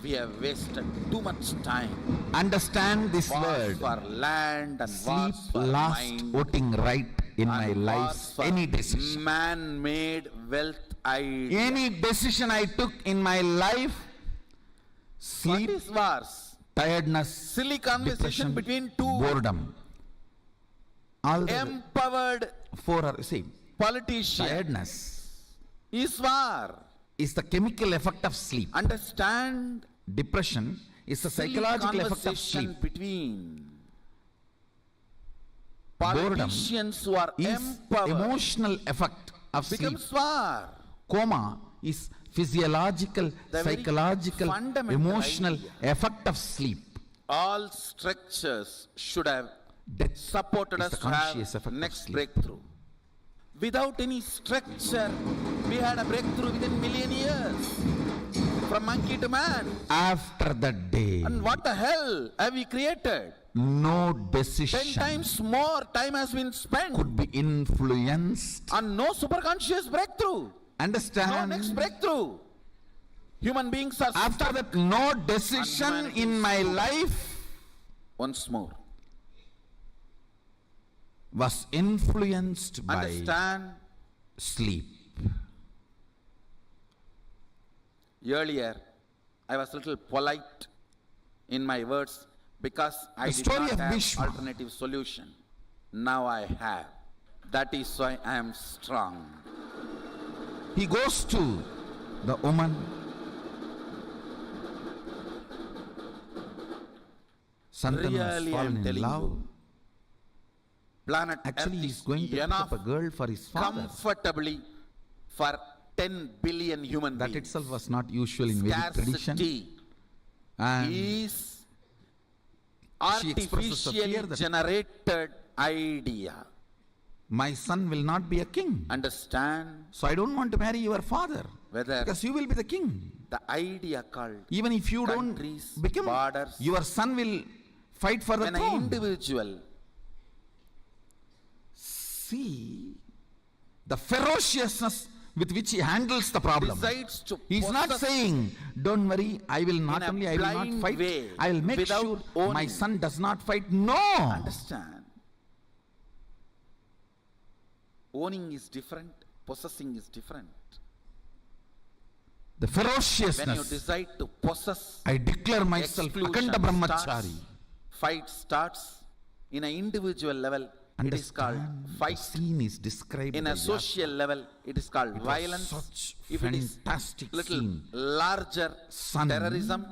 We have wasted too much time. Understand this Wars word. for land and Sleep wars for last mind. voting right in my and life. wars for Any decision. man-made wealth idea. Any decision I took in my life, What sleep, is wars? tiredness, Silly conversation depression, between two boredom. All the empowered four are, see, politicians. tiredness Is war. is the chemical effect of sleep. Understand? Depression is the Silly psychological effect of conversation sleep. between Boredom politicians who are is empowered emotional effect of sleep. becomes war. Coma is physiological, The very psychological, fundamental emotional idea. effect of sleep. All structures should have Death supported is us the to conscious have effect of next sleep. breakthrough. Without any structure, we had a breakthrough within million years. From monkey to man. After that day, And what the hell have we created? no 10 decision times more time has been spent could be influenced. on no superconscious breakthrough. No Understand? next breakthrough. Human beings are After stuck. that, no decision humanity in is my stuck. life Once more, was influenced by understand, sleep. earlier I was a little polite in my words because I The did story not of have Bhishma. alternative solution. Now I have. That is why I am strong. He goes to the woman. Santanu has Really, I am fallen in telling love. you, planet Actually, Earth he's is going to pick enough up a girl for his father. comfortably for 10 billion human That beings. itself was not usual in Vedic tradition. Scarcity And is she expresses a fear artificially that generated idea. my son will not be a king. Understand? So I don't want to marry your father. Whether Because you will be the king. the idea called Even if you don't countries, become, borders. your son will fight for the when an throne. individual See the ferociousness with which he handles the problem. decides to He's not possess saying, don't worry, I will not in a only, I will not blind fight, way, I will make without sure my owning. son does not fight. No! understand. Owning is different, possessing is different. The When you ferociousness, decide to possess, I declare myself exclusion Akanda Brahmachari. fight starts in an individual level. It is called Understand, the fight. scene is described In by a social level, it is called violence. such If it is fantastic little scene. larger, Son terrorism.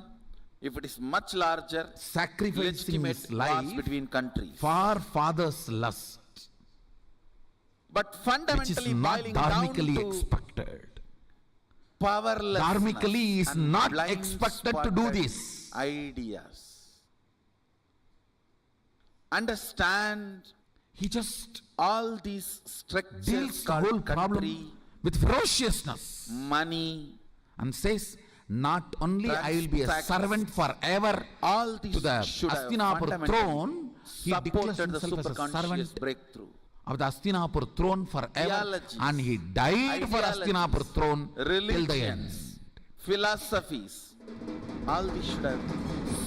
If it is much larger, sacrificing legitimate his wars life between countries. for father's lust, But which is fundamentally not boiling down dharmically to expected. powerlessness Dharmically is and not expected to do blind-spotted this. ideas. Understand He just all these structures deals the called whole country, problem with ferociousness money, and says, not only I will be a Trans- servant forever all these to the should have Hastinapur fundamentally throne, he declares supported the himself as a superconscious servant breakthrough. of the Hastinapur throne forever, Theologies, and he died for ideologies, Hastinapur throne till the end. religions, philosophies, all these should have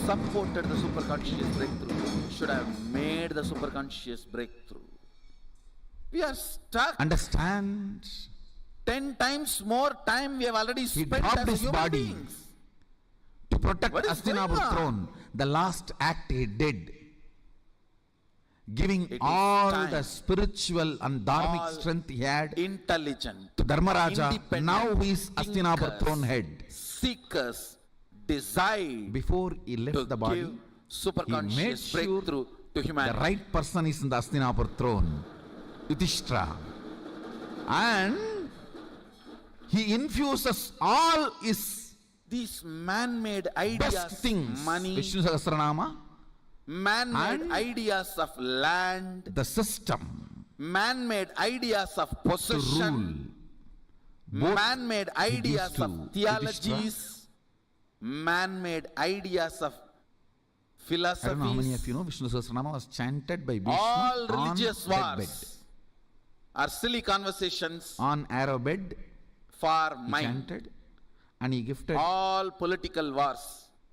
supported the superconscious breakthrough, should have made the superconscious breakthrough. We are stuck. Understand? 10 times more time we have already He spent dropped as his human body beings. to protect What is going Hastinapur on? throne. The last act he did, giving It is all time. the spiritual and dharmic All strength he had Intelligent, to Dharmaraja. independent Now he is Hastinapur thinkers, throne head. seekers decide Before he to left the body, give he made superconscious sure breakthrough to the humanity. right person is in the Hastinapur throne, Yudhishthira. And he infuses all his These man-made ideas, best things, money, Vishnu Sahasranama, man-made and ideas of land, the system man-made ideas of to rule. possession, Both man-made he gives ideas to of theologies, man-made ideas of I don't know how many philosophies. of you know Vishnu Sahasranama was chanted by Bhishma All religious on deathbed, wars are silly conversations on arrow bed, for he mind. chanted, and he gifted All political wars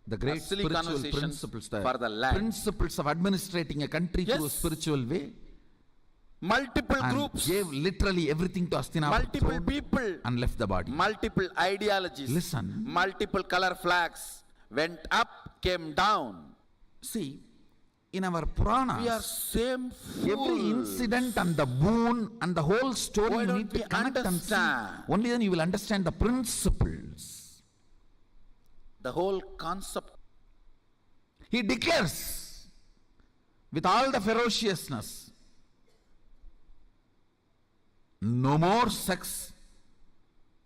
the are great silly spiritual conversations principles, for the land. principles of administrating a country through a Yes. spiritual way, Multiple and groups, gave literally everything to Hastinapur multiple throne people, and left the body. multiple ideologies, Listen. multiple color flags went up, came down. See, in our We are Puranas, same every fool. incident and the boon and the whole story Why you don't need to we connect and see. understand? Only then you will understand the principles. The whole concept. He declares with all the ferociousness, no more sex.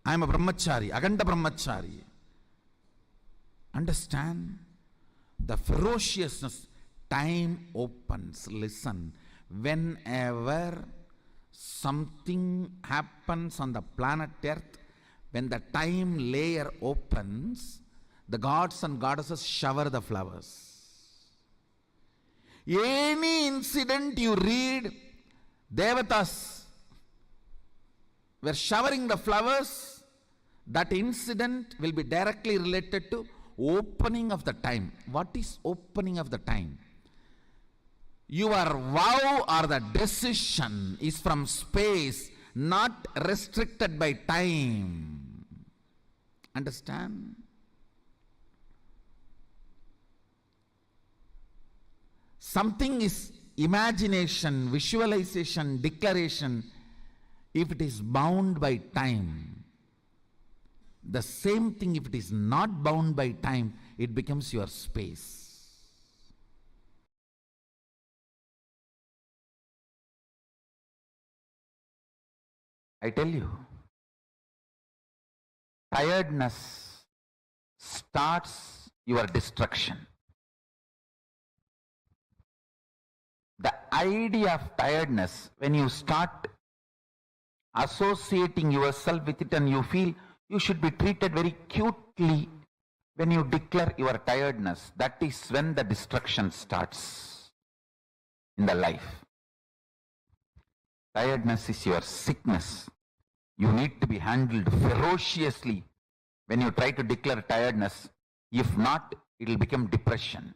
I am a brahmachari, aganda brahmachari. Understand the ferociousness. Time opens. Listen, whenever something happens on the planet Earth, when the time layer opens, the gods and goddesses shower the flowers. Any incident you read, Devatas were showering the flowers, that incident will be directly related to opening of the time. What is opening of the time? Your vow or the decision is from space, not restricted by time. Understand? Something is imagination, visualization, declaration, if it is bound by time. The same thing, if it is not bound by time, it becomes your space. I tell you, tiredness starts your destruction. The idea of tiredness, when you start associating yourself with it and you feel you should be treated very cutely when you declare your tiredness, that is when the destruction starts in the life. Tiredness is your sickness. You need to be handled ferociously when you try to declare tiredness. If not, it will become depression.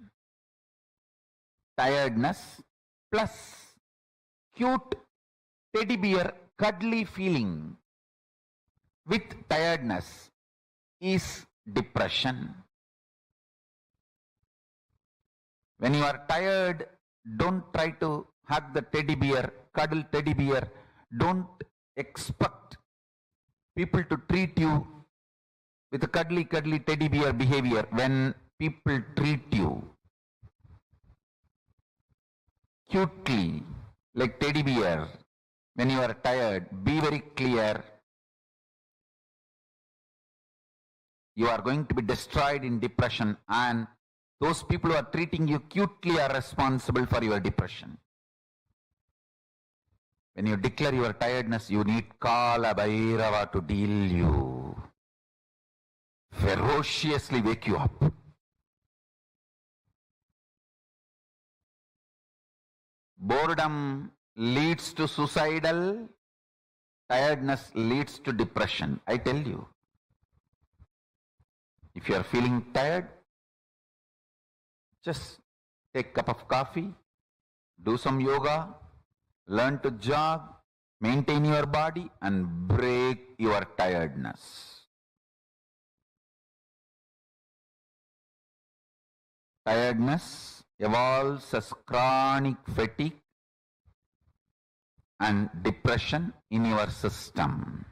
Tiredness plus cute teddy bear cuddly feeling with tiredness is depression. When you are tired, don't try to hug the teddy bear, cuddle teddy bear. Don't expect people to treat you with a cuddly teddy bear behavior when people treat you cutely, like teddy bear, when you are tired, be very clear. You are going to be destroyed in depression, and those people who are treating you cutely are responsible for your depression. When you declare your tiredness, you need Kala Bhairava to deal you, ferociously wake you up. Boredom leads to suicidal, tiredness leads to depression. I tell you. If you are feeling tired, just take a cup of coffee, do some yoga, learn to jog, maintain your body, and break your tiredness. Tiredness evolves as chronic fatigue and depression in your system.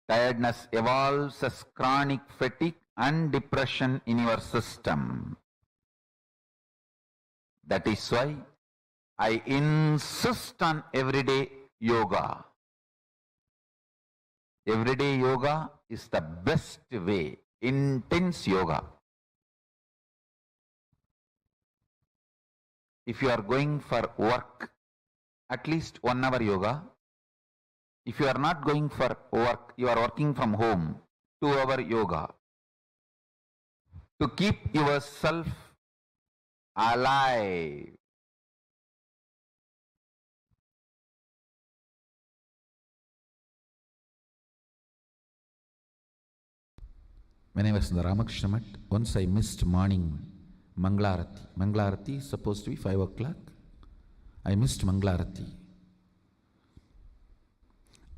Tiredness evolves as chronic fatigue and depression in your system. That is why I insist on everyday yoga. Everyday yoga is the best way. Intense yoga. If you are going for work, at least 1 hour yoga. If you are not going for work, you are working from home, 2 hour yoga. To keep yourself alive. When I was in the Ramakrishna Mat, once I missed morning Manglarati. Manglarati is supposed to be 5 o'clock. I missed Manglarati.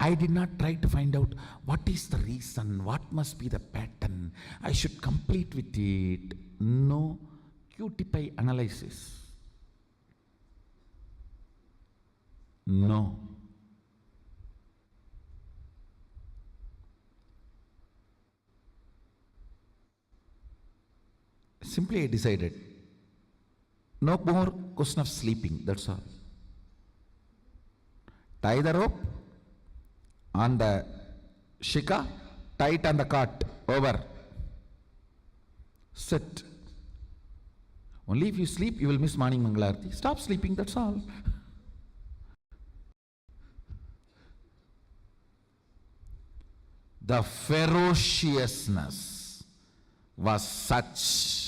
I did not try to find out what is the reason, what must be the pattern. I should complete with it. No QTPI analysis. No. Simply I decided, no more question of sleeping, that's all. Tie the rope on the shika, tie it on the cart, over. Sit. Only if you sleep, you will miss morning Mangalarti. Stop sleeping, that's all. The ferociousness was such.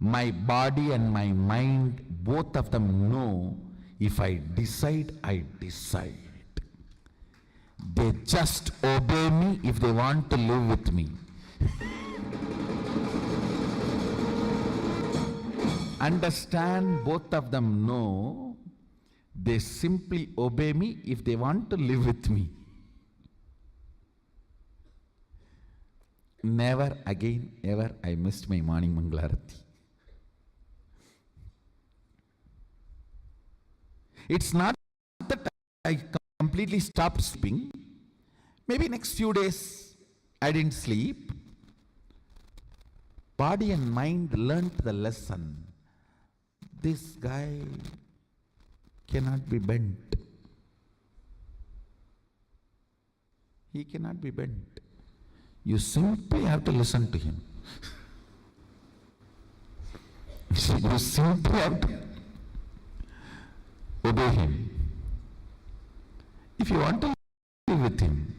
My body and my mind, both of them know, if I decide, I decide. They just obey me if they want to live with me. Understand, both of them know, they simply obey me if they want to live with me. Never again, ever, I missed my morning Mangalarati. It's not that I completely stopped sleeping. Maybe next few days I didn't sleep. Body and mind learnt the lesson. This guy cannot be bent. He cannot be bent. You simply have to listen to him. You simply have to obey him. If you want to live with him,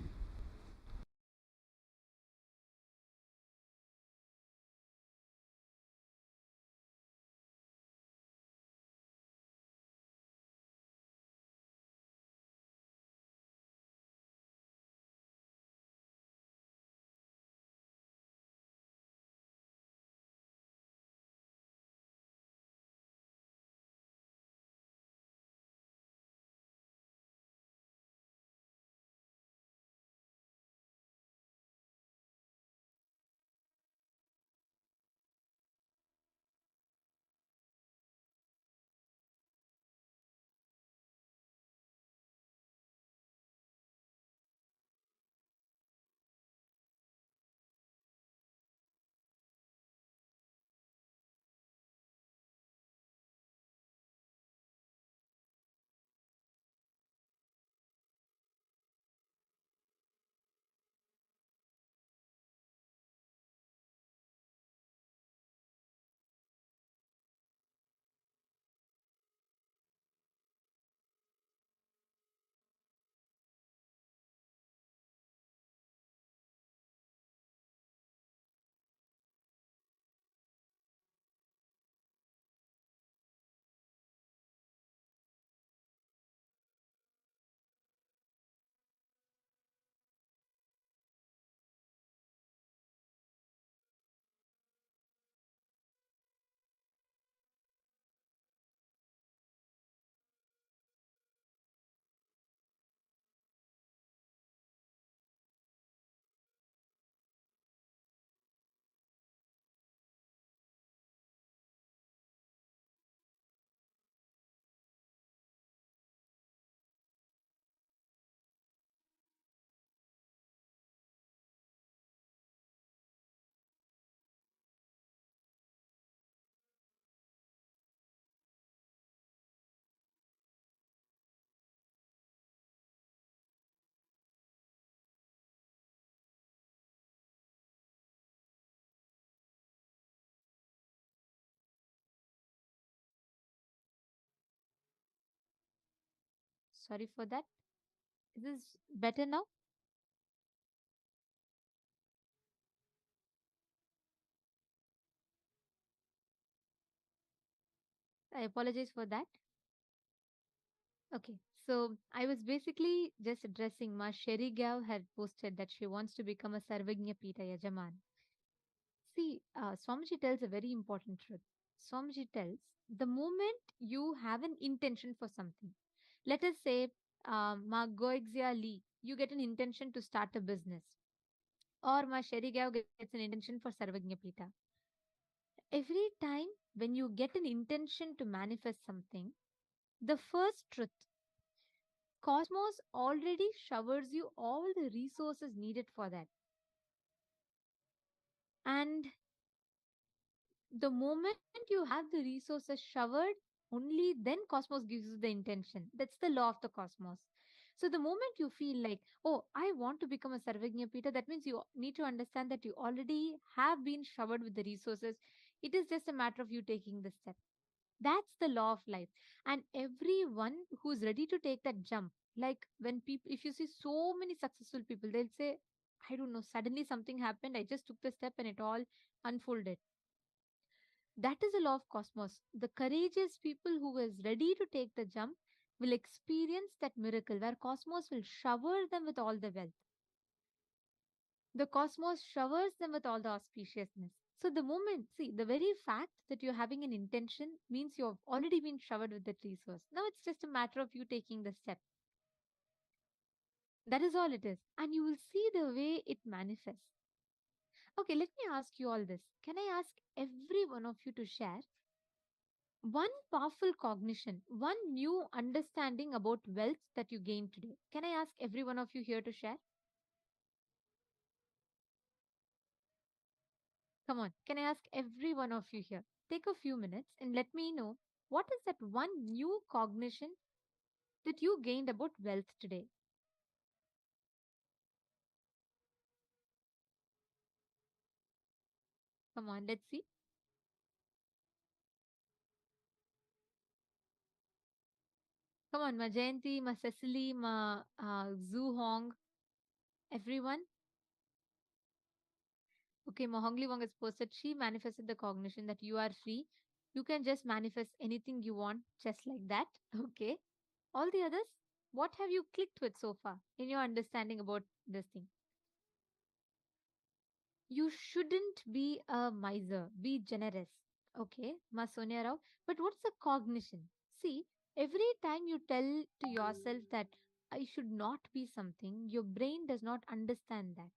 Sorry for that. Is this better now? I apologize for that. Okay, so I was basically just addressing Ma Sherry Gav had posted that she wants to become a Sarvagnya Pita Yajaman. See, Swamiji tells a very important truth. Swamiji tells the moment you have an intention for something, let us say, Ma Goexia Lee, you get an intention to start a business, or Ma Sherry Gav gets an intention for Sarvagnya Pita. Every time when you get an intention to manifest something, the first truth, Cosmos already showers you all the resources needed for that. And the moment you have the resources showered, only then Cosmos gives you the intention. That's the law of the Cosmos. So the moment you feel like, oh, I want to become a Sarvagnya Pita, that means you need to understand that you already have been showered with the resources. It is just a matter of you taking the step. That's the law of life. And everyone who's ready to take that jump, like when people, if you see so many successful people, they'll say, I don't know, suddenly something happened. I just took the step and it all unfolded. That is the law of cosmos. The courageous people who is ready to take the jump will experience that miracle where cosmos will shower them with all the wealth. The cosmos showers them with all the auspiciousness. So the moment, see, the very fact that you're having an intention means you've already been showered with that resource. Now it's just a matter of you taking the step. That is all it is. And you will see the way it manifests. Okay, let me ask you all this. Can I ask every one of you to share one powerful cognition, one new understanding about wealth that you gained today? Can I ask every one of you here to share? Come on, can I ask every one of you here? Take a few minutes and let me know what is that one new cognition that you gained about wealth today? Come on, let's see. Come on, Ma Jayanti, Ma Cecily, Ma Zhu Hong, everyone. Okay, Mohongli Wong has posted, she manifested the cognition that you are free. You can just manifest anything you want, just like that. Okay. All the others, what have you clicked with so far in your understanding about this thing? You shouldn't be a miser, be generous. Okay, Ma Sonia Rao. But what's the cognition? See, every time you tell to yourself that I should not be something, your brain does not understand that.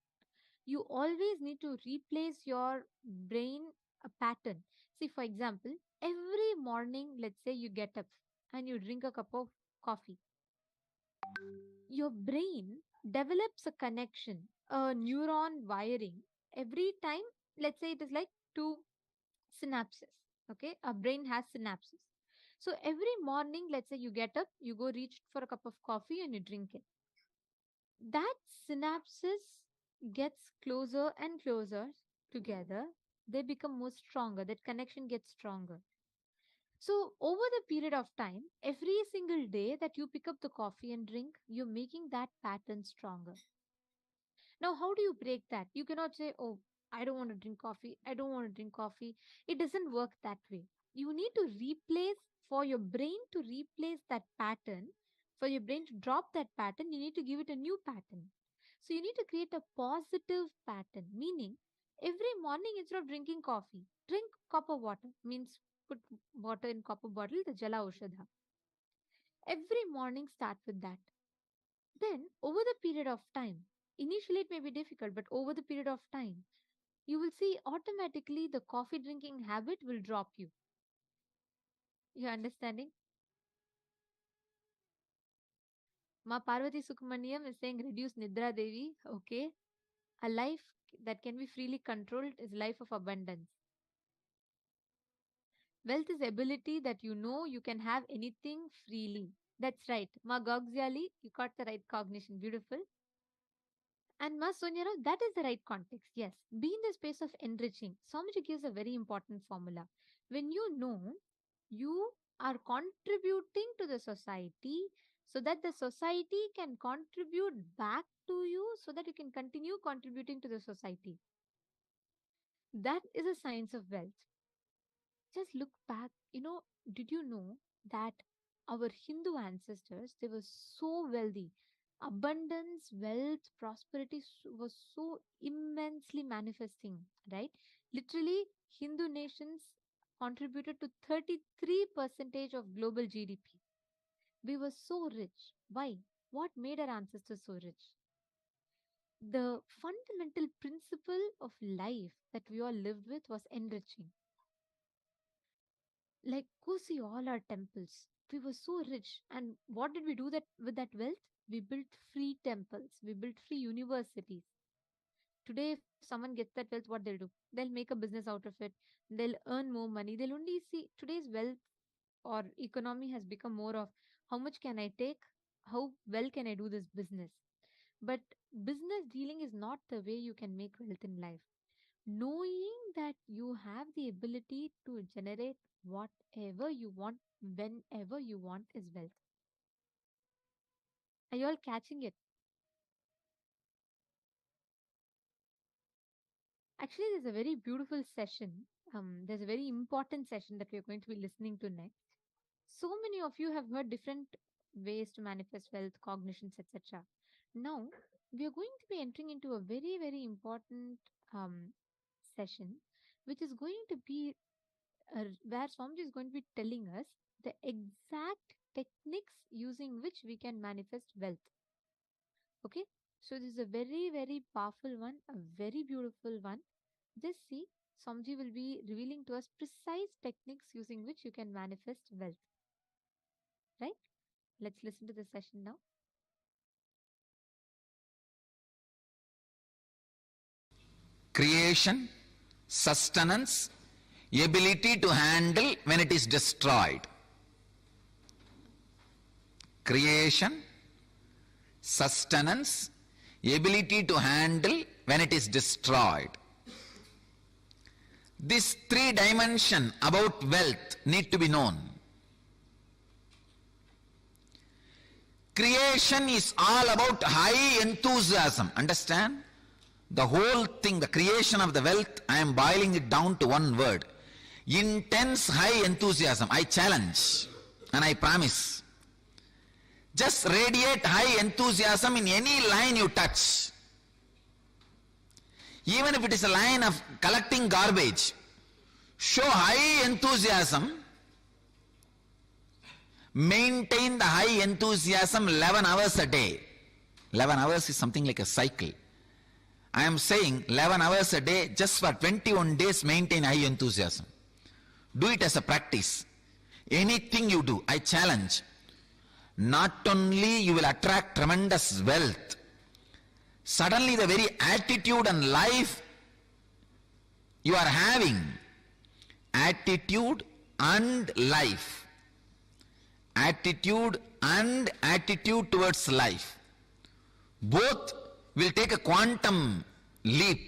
You always need to replace your brain a pattern. See, for example, every morning, let's say you get up and you drink a cup of coffee, your brain develops a connection, a neuron wiring every time. Let's say it is like two synapses. Okay, our brain has synapses. So every morning, let's say you get up, you go reach for a cup of coffee and you drink it. That synapses gets closer and closer together. They become more stronger. That connection gets stronger. So over the period of time, every single day that you pick up the coffee and drink, you're making that pattern stronger. Now, how do you break that? You cannot say, oh, I don't want to drink coffee. I don't want to drink coffee. It doesn't work that way. You need to replace, for your brain to replace that pattern, for your brain to drop that pattern, you need to give it a new pattern. So you need to create a positive pattern, meaning every morning instead of drinking coffee, drink copper water, means put water in copper bottle, the Jala Aushadha. Every morning start with that. Then, over the period of time, initially it may be difficult, but over the period of time, you will see automatically the coffee drinking habit will drop you. You understanding? Ma Parvati Sukmaniyam is saying reduce Nidra Devi. Okay. A life that can be freely controlled is life of abundance. Wealth is ability that you know you can have anything freely. That's right. Ma Gogziali, you got the right cognition. Beautiful. And Ma Sonyara, that is the right context. Yes. Be in the space of enriching. Swamiji gives a very important formula. When you know you are contributing to the society, so that the society can contribute back to you, so that you can continue contributing to the society. That is a science of wealth. Just look back, did you know that our Hindu ancestors, they were so wealthy? Abundance, wealth, prosperity was so immensely manifesting, right? Literally, Hindu nations contributed to 33% of global GDP. We were so rich. Why? What made our ancestors so rich? The fundamental principle of life that we all lived with was enriching. Like, go see all our temples. We were so rich. And what did we do that with that wealth? We built free temples. We built free universities. Today, if someone gets that wealth, what they'll do? They'll make a business out of it. They'll earn more money. They'll only see today's wealth or economy has become more of how much can I take? How well can I do this business? But business dealing is not the way you can make wealth in life. Knowing that you have the ability to generate whatever you want whenever you want is wealth. Are you all catching it? Actually, there's a very beautiful session. There's a very important session that we're going to be listening to next. So many of you have heard different ways to manifest wealth, cognitions, etc. Now, we are going to be entering into a very, very important session, which is going to be where Swamiji is going to be telling us the exact techniques using which we can manifest wealth. Okay, so this is a very, very powerful one, a very beautiful one. Just see, Swamiji will be revealing to us precise techniques using which you can manifest wealth. Right? Let's listen to the session now. Creation, sustenance, ability to handle when it is destroyed. Creation, sustenance, ability to handle when it is destroyed. This three dimension about wealth need to be known. Creation is all about high enthusiasm. Understand? The whole thing, the creation of the wealth, I am boiling it down to one word. Intense high enthusiasm. I challenge and I promise. Just radiate high enthusiasm in any line you touch. Even if it is a line of collecting garbage, show high enthusiasm. Maintain the high enthusiasm 11 hours a day. 11 hours is something like a cycle. I am saying 11 hours a day, just for 21 days maintain high enthusiasm. Do it as a practice. Anything you do, I challenge. Not only you will attract tremendous wealth, suddenly the very attitude and life you are having, attitude and life, attitude and attitude towards life, both will take a quantum leap.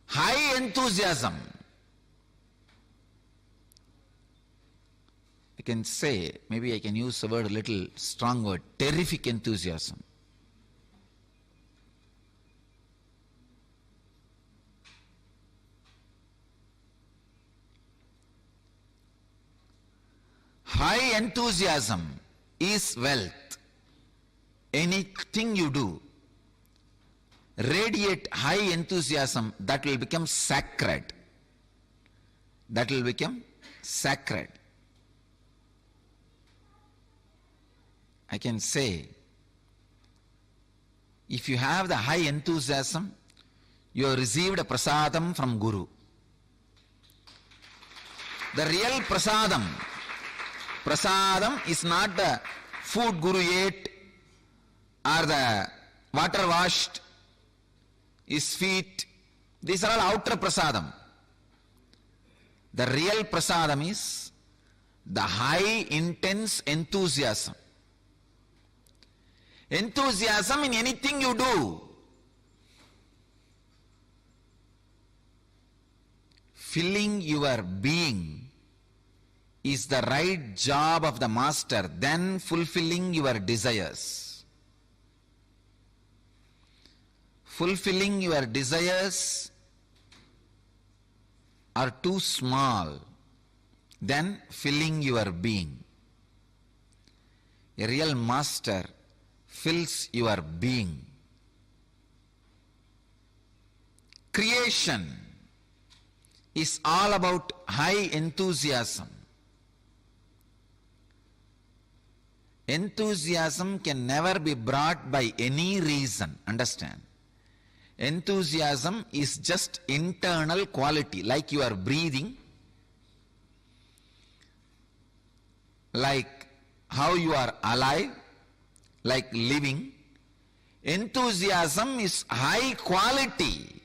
High enthusiasm. I can say, maybe I can use the word a little strong word, terrific enthusiasm. High enthusiasm is wealth. Anything you do, radiate high enthusiasm, that will become sacred. That will become sacred. I can say, if you have the high enthusiasm, you have received a prasadam from Guru. The real prasadam is not the food Guru ate or the water washed his feet. These are all outer prasadam. The real prasadam is the high intense enthusiasm. Enthusiasm in anything you do. Filling your being is the right job of the master than fulfilling your desires. Fulfilling your desires are too small than filling your being. A real master fills your being. Creation is all about high enthusiasm. Enthusiasm can never be brought by any reason. Understand? Enthusiasm is just internal quality, like you are breathing, like how you are alive, like living. Enthusiasm is high quality.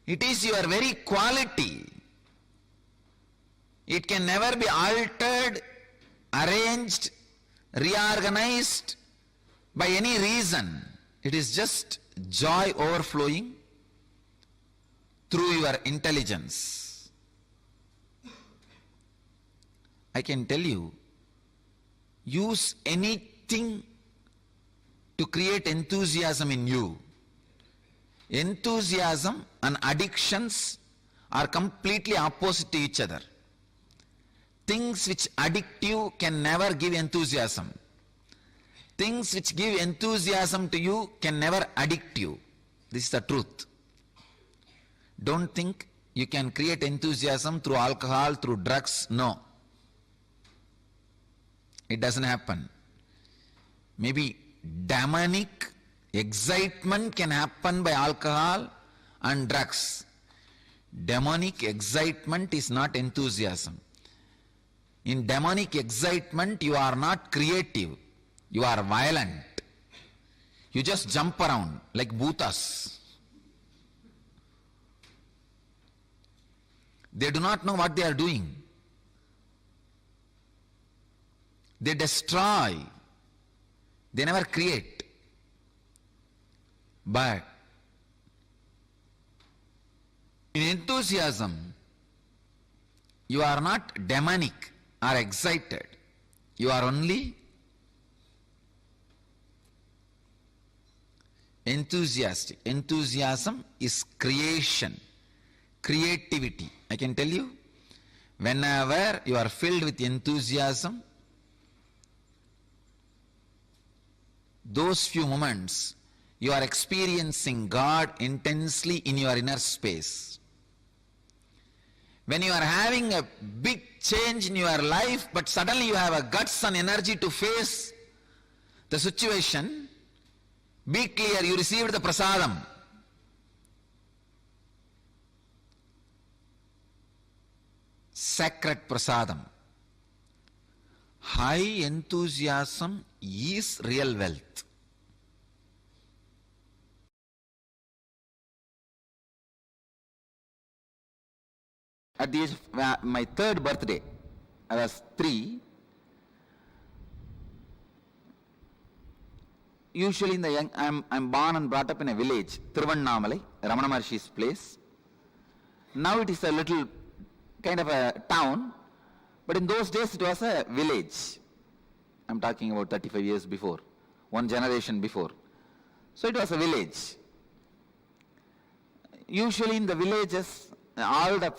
It is your very quality. It can never be altered, arranged, reorganized by any reason. It is just joy overflowing through your intelligence. I can tell you, use anything to create enthusiasm in you. Enthusiasm and addictions are completely opposite to each other. Things which addict you can never give enthusiasm. Things which give enthusiasm to you can never addict you. This is the truth. Don't think you can create enthusiasm through alcohol, through drugs. No. It doesn't happen. Maybe demonic excitement can happen by alcohol and drugs. Demonic excitement is not enthusiasm. In demonic excitement, you are not creative. You are violent. You just jump around like bhutas. They do not know what they are doing. They destroy. They never create. But in enthusiasm, you are not demonic or excited. You are only enthusiastic. Enthusiasm is creation, creativity. I can tell you, whenever you are filled with enthusiasm, those few moments you are experiencing God intensely in your inner space. When you are having a big change in your life, but suddenly you have a guts and energy to face the situation, be clear, you received the prasadam. Sacred prasadam. High enthusiasm is real wealth. At the age of my third birthday, I was 3. Usually in the young, I'm born and brought up in a village, Thiruvannamalai, Ramana Maharshi's place. Now it is a little kind of a town, but in those days it was a village. I'm talking about 35 years before, one generation before. So it was a village. Usually in the villages, all the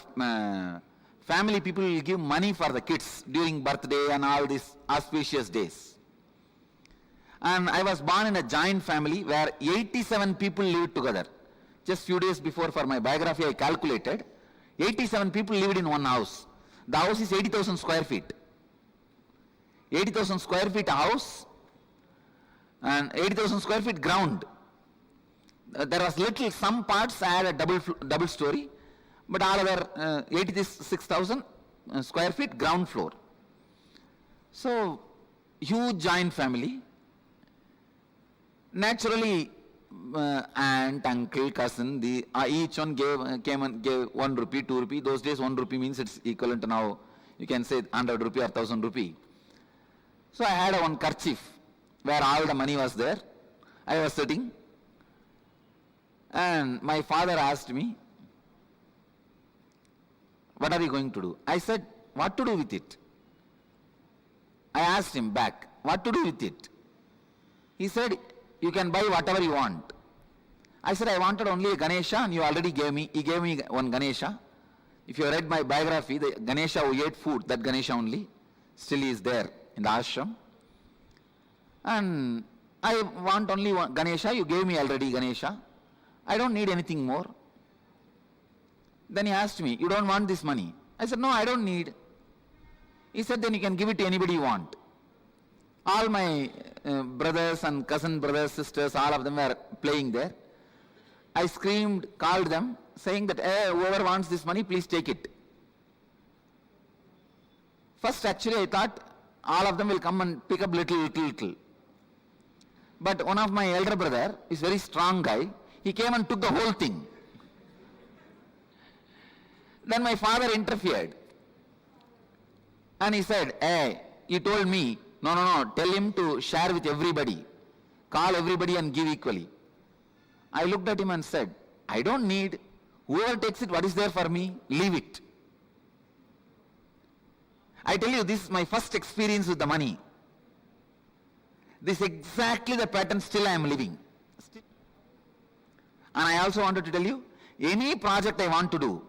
family people will give money for the kids during birthday and all these auspicious days. And I was born in a giant family where 87 people lived together. Just few days before, for my biography, I calculated 87 people lived in one house. The house is 80,000 square feet. 80,000 square feet house and 80,000 square feet ground. There was little, some parts had a double story, but all other 86,000 square feet ground floor. So, huge giant family. Naturally, aunt, uncle, cousin, each one came and gave 1 rupee, 2 rupee. Those days 1 rupee means it's equivalent to now, you can say 100 rupee or 1000 rupee. So I had one kerchief where all the money was there. I was sitting and my father asked me, what are you going to do? I said, what to do with it? I asked him back, what to do with it? He said, you can buy whatever you want. I said, I wanted only a Ganesha and you already gave me. He gave me one Ganesha. If you read my biography, the Ganesha who ate food, that Ganesha only, still is there in the ashram. And I want only one Ganesha, you gave me already Ganesha. I don't need anything more. Then he asked me, you don't want this money? I said, no, I don't need. He said, then you can give it to anybody you want. All my brothers and cousin brothers, sisters, all of them were playing there. I screamed, called them, saying that, hey, whoever wants this money, please take it. First, actually, I thought all of them will come and pick up little. But one of my elder brother is very strong guy. He came and took the whole thing. Then my father interfered. And he said, hey, he told me, no, tell him to share with everybody. Call everybody and give equally. I looked at him and said, I don't need. Whoever takes it, what is there for me? Leave it. I tell you, this is my first experience with the money. This is exactly the pattern still I am living. And I also wanted to tell you, any project I want to do,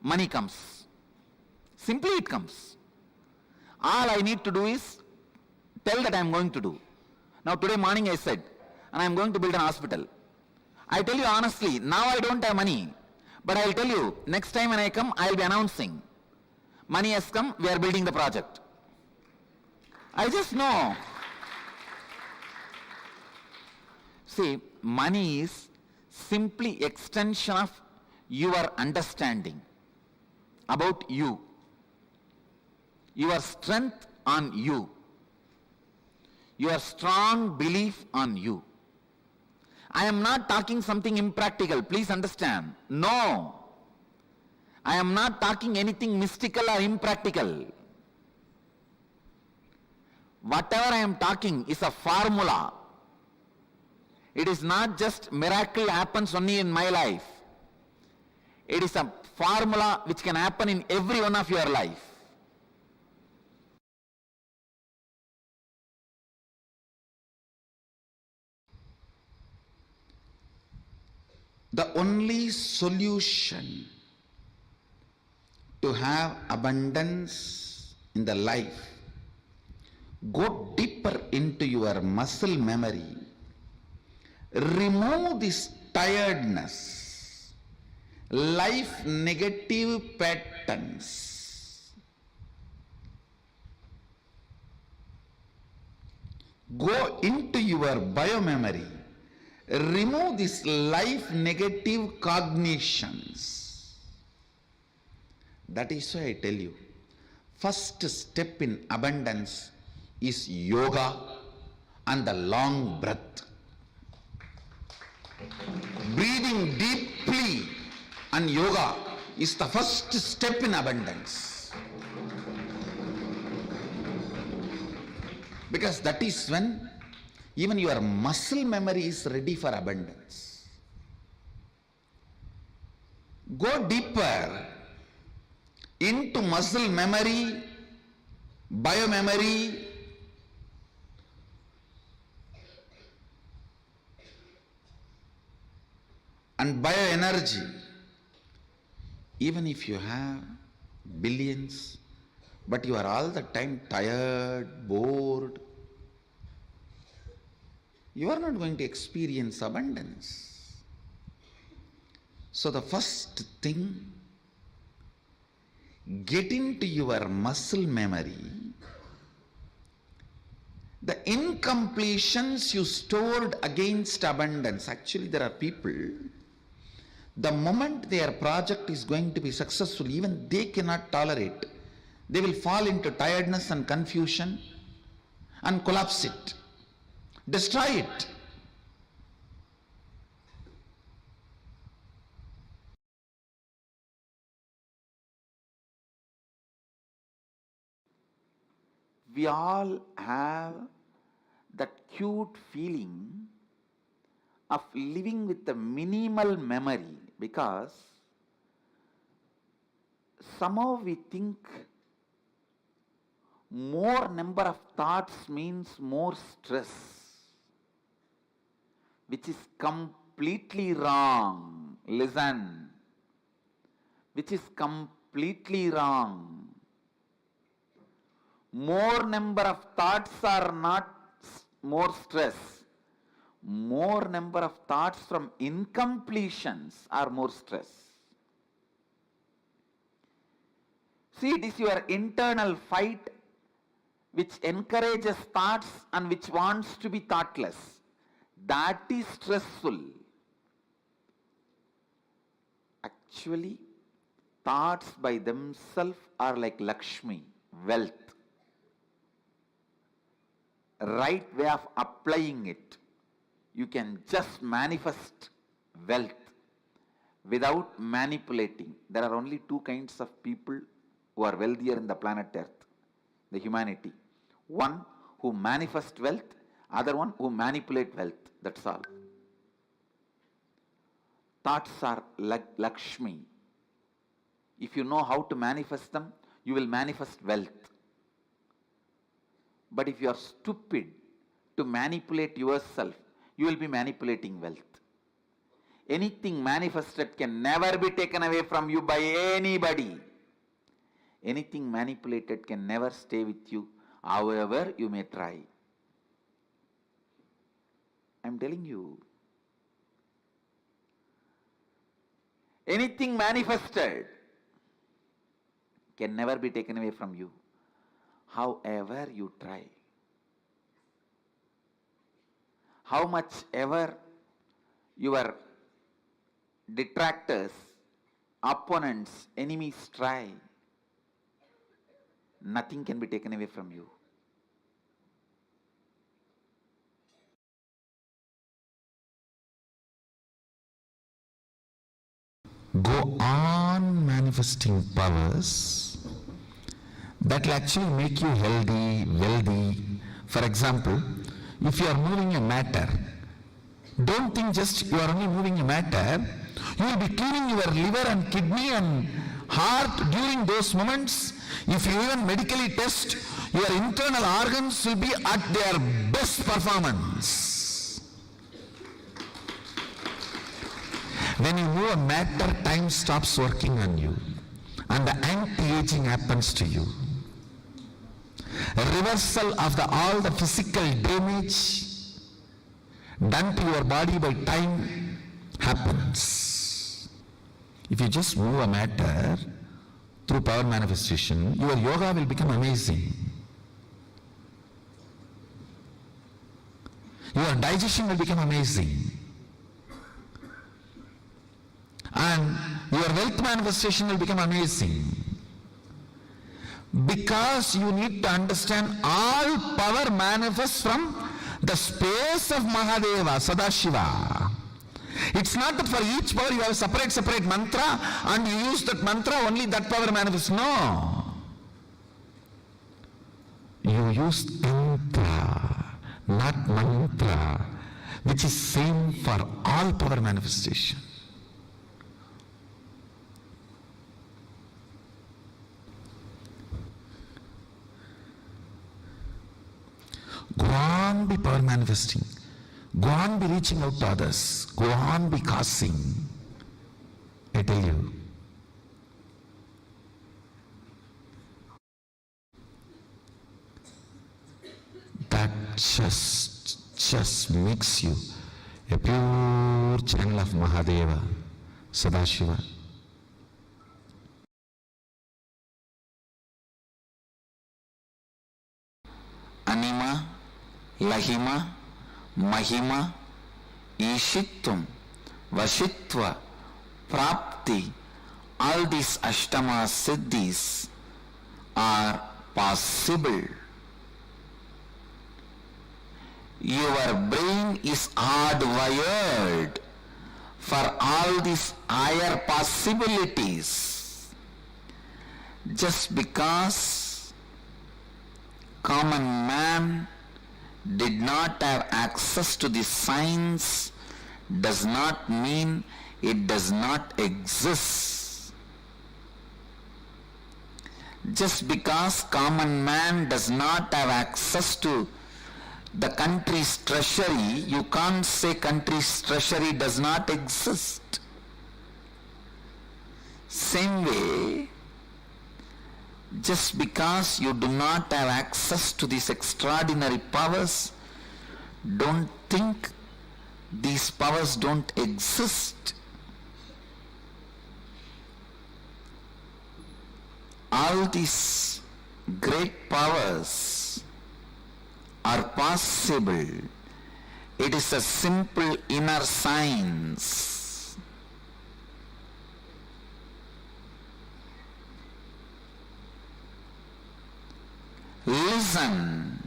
money comes. Simply it comes. All I need to do is tell that I am going to do. Now today morning I said, and I am going to build an hospital. I tell you honestly, now I don't have money. But I will tell you, next time when I come, I will be announcing. Money has come, we are building the project. I just know. See, money is simply extension of your understanding about you, your strength on you, your strong belief on you. I am not talking something impractical, please understand. No. I am not talking anything mystical or impractical. Whatever I am talking is a formula. It is not just miracle happens only in my life. It is a formula which can happen in every one of your life. The only solution to have abundance in the life, go deeper into your muscle memory, remove this tiredness, life negative patterns. Go into your biomemory, remove these life negative cognitions. That is why I tell you, first step in abundance is yoga and the long breath. Breathing deeply and yoga is the first step in abundance. Because that is when even your muscle memory is ready for abundance. Go deeper into muscle memory, biomemory, and bioenergy. Even if you have billions, but you are all the time tired, bored, you are not going to experience abundance. So the first thing, get into your muscle memory the incompletions you stored against abundance. Actually, there are people, the moment their project is going to be successful, even they cannot tolerate. They will fall into tiredness and confusion and collapse it. Destroy it. We all have that cute feeling of living with a minimal memory, because somehow we think more number of thoughts means more stress, which is completely wrong. Listen, which is completely wrong. More number of thoughts are not more stress. More number of thoughts from incompletions are more stress. See, it is your internal fight which encourages thoughts and which wants to be thoughtless. That is stressful. Actually, thoughts by themselves are like Lakshmi, wealth. Right way of applying it, you can just manifest wealth without manipulating. There are only two kinds of people who are wealthier in the planet Earth, the humanity. One who manifest wealth, other one who manipulate wealth. That's all. Thoughts are like Lakshmi. If you know how to manifest them, you will manifest wealth. But if you are stupid to manipulate yourself, you will be manipulating wealth. Anything manifested can never be taken away from you by anybody. Anything manipulated can never stay with you, however you may try. I am telling you. Anything manifested can never be taken away from you, however you try. How much ever your detractors, opponents, enemies try, nothing can be taken away from you. Go on manifesting powers that will actually make you healthy, wealthy. For example, if you are moving a matter, don't think just you are only moving a matter. You will be cleaning your liver and kidney and heart during those moments. If you even medically test, your internal organs will be at their best performance. When you move a matter, time stops working on you and the anti-aging happens to you. A reversal of all the physical damage done to your body by time happens. If you just move a matter through power manifestation, your yoga will become amazing. Your digestion will become amazing. And your wealth manifestation will become amazing. Because you need to understand all power manifests from the space of Mahadeva, Sadashiva. It's not that for each power you have a separate mantra and you use that mantra, only that power manifests. No. You use tantra, not mantra, which is same for all power manifestation. Go on be power manifesting. Go on be reaching out to others. Go on be causing. I tell you. That just makes you a pure channel of Mahadeva, Sadashiva. Anima, Lahima, Mahima, Ishitvam, Vashitva, Prapti, all these Ashtama Siddhis are possible. Your brain is hardwired for all these higher possibilities. Just because common man did not have access to the science does not mean it does not exist. Just because common man does not have access to the country's treasury, you can't say country's treasury does not exist. Same way, just because you do not have access to these extraordinary powers, don't think these powers don't exist. All these great powers are possible. It is a simple inner science. Listen,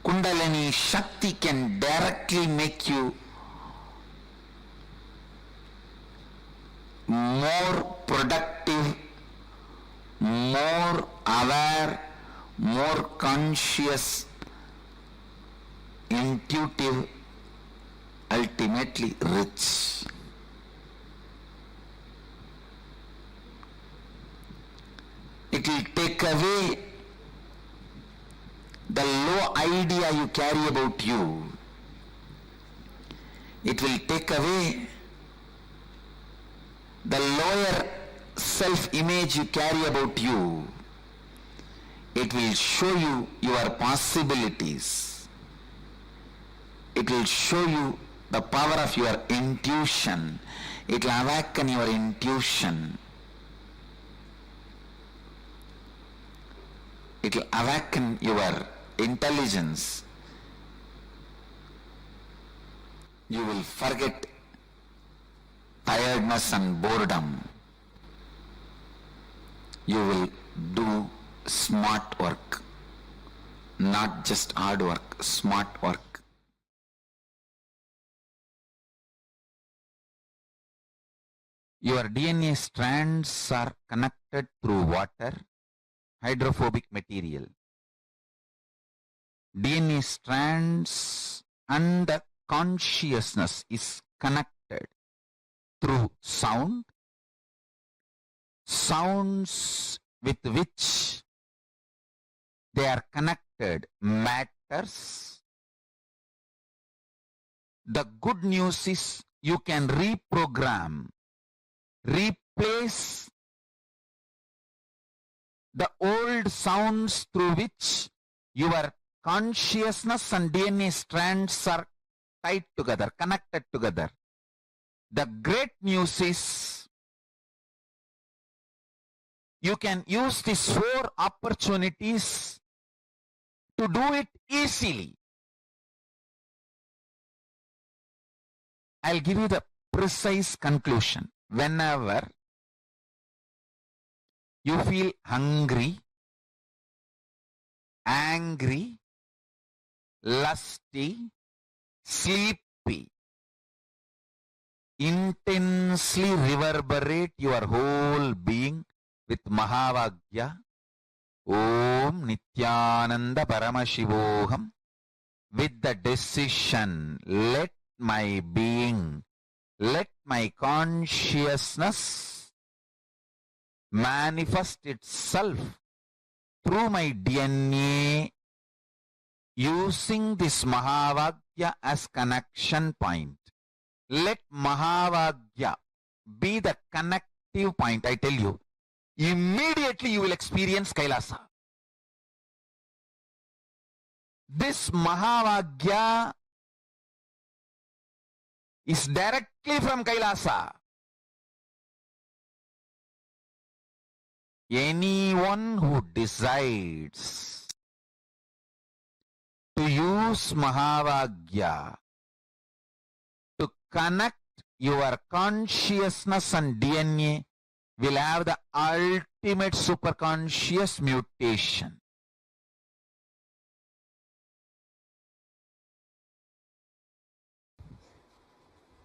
Kundalini Shakti can directly make you more productive, more aware, more conscious, intuitive, ultimately rich. It will take away the low idea you carry about you. It will take away the lower self-image you carry about you. It will show you your possibilities. It will show you the power of your intuition. It will awaken your intuition. It will awaken your intelligence. You will forget tiredness and boredom. You will do smart work, not just hard work, smart work. Your DNA strands are connected through water, hydrophobic material. DNA strands and the consciousness is connected through sound, sounds with which they are connected matters. The good news is you can reprogram, replace the old sounds through which your consciousness and DNA strands are tied together, connected together. The great news is you can use these 4 opportunities to do it easily. I'll give you the precise conclusion. Whenever you feel hungry, angry, lusty, sleepy, intensely reverberate your whole being with Mahavagya, Om Nithyananda Paramashivoham, with the decision, let my being, let my consciousness manifest itself through my DNA using this Mahavagya as connection point. Let Mahavagya be the connective point. I tell you, immediately you will experience Kailasa. This Mahavagya is directly from Kailasa. Anyone who decides to use Mahavagya to connect your consciousness and DNA will have the ultimate superconscious mutation.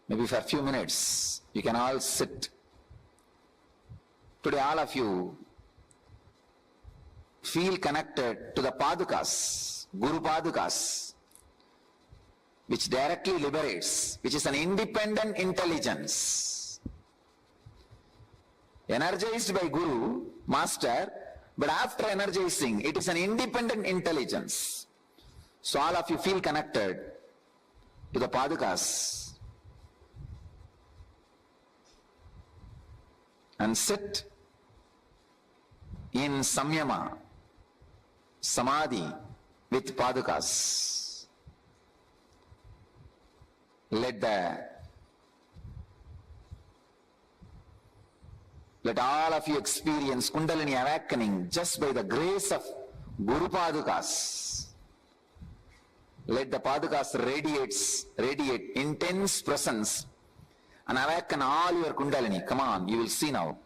Maybe for a few minutes, you can all sit. Today, all of you feel connected to the Padukas, Guru Padukas, which directly liberates, which is an independent intelligence. Energized by Guru, master, but after energizing, it is an independent intelligence. So all of you feel connected to the Padukas and sit in samyama, samadhi with Padukas. Let all of you experience Kundalini awakening just by the grace of Guru Padukas. Let the Padukas radiate intense presence and awaken all your Kundalini. Come on, you will see now.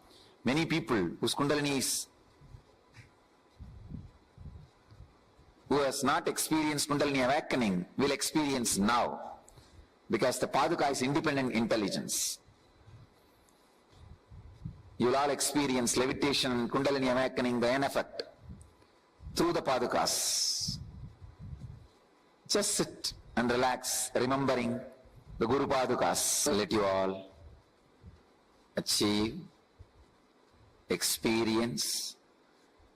Many people whose Kundalini is, who has not experienced Kundalini awakening, will experience now. Because the Paduka is independent intelligence. You will all experience levitation and Kundalini awakening, the end effect, through the Padukas. Just sit and relax, remembering the Guru Padukas. Let you all achieve, experience,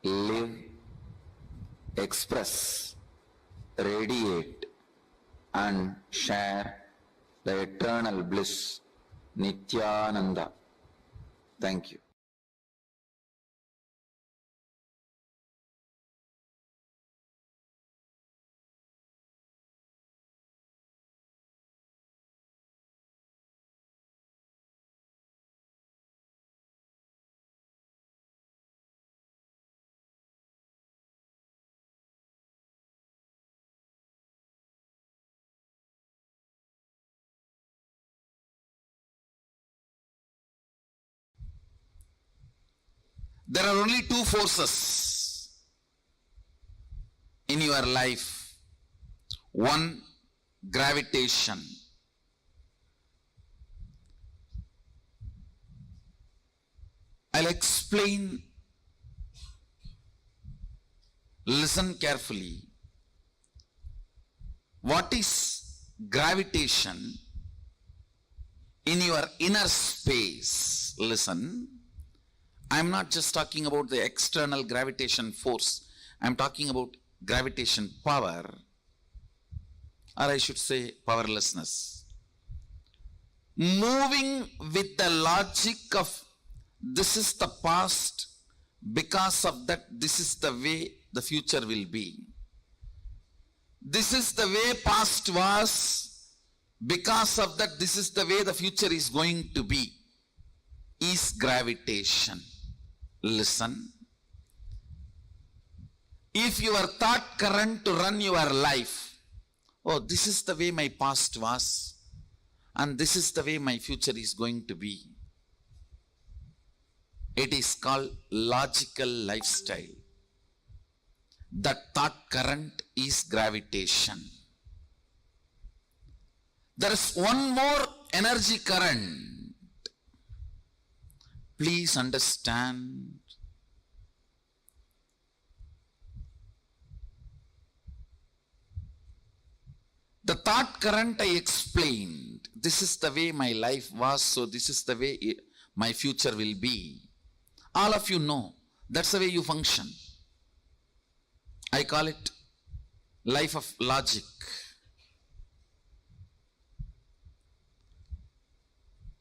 live, express, radiate, and share the eternal bliss, Nithyananda. Thank you. There are only two forces in your life. One, gravitation. I'll explain. Listen carefully. What is gravitation in your inner space? Listen. I'm not just talking about the external gravitation force. I'm talking about gravitation power, or I should say powerlessness. Moving with the logic of this is the past, because of that this is the way the future will be. This is the way past was, because of that this is the way the future is going to be, is gravitation. Listen. If your thought current to run your life, oh, this is the way my past was, and this is the way my future is going to be, it is called logical lifestyle. That thought current is gravitation. There is one more energy current. Please understand. The thought current I explained, this is the way my life was, so this is the way my future will be. All of you know, that's the way you function. I call it life of logic.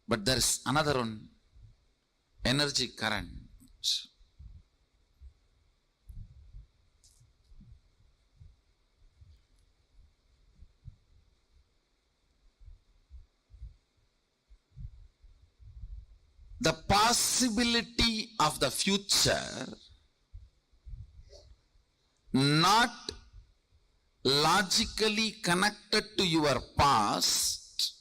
But there is another one, energy current. The possibility of the future not logically connected to your past,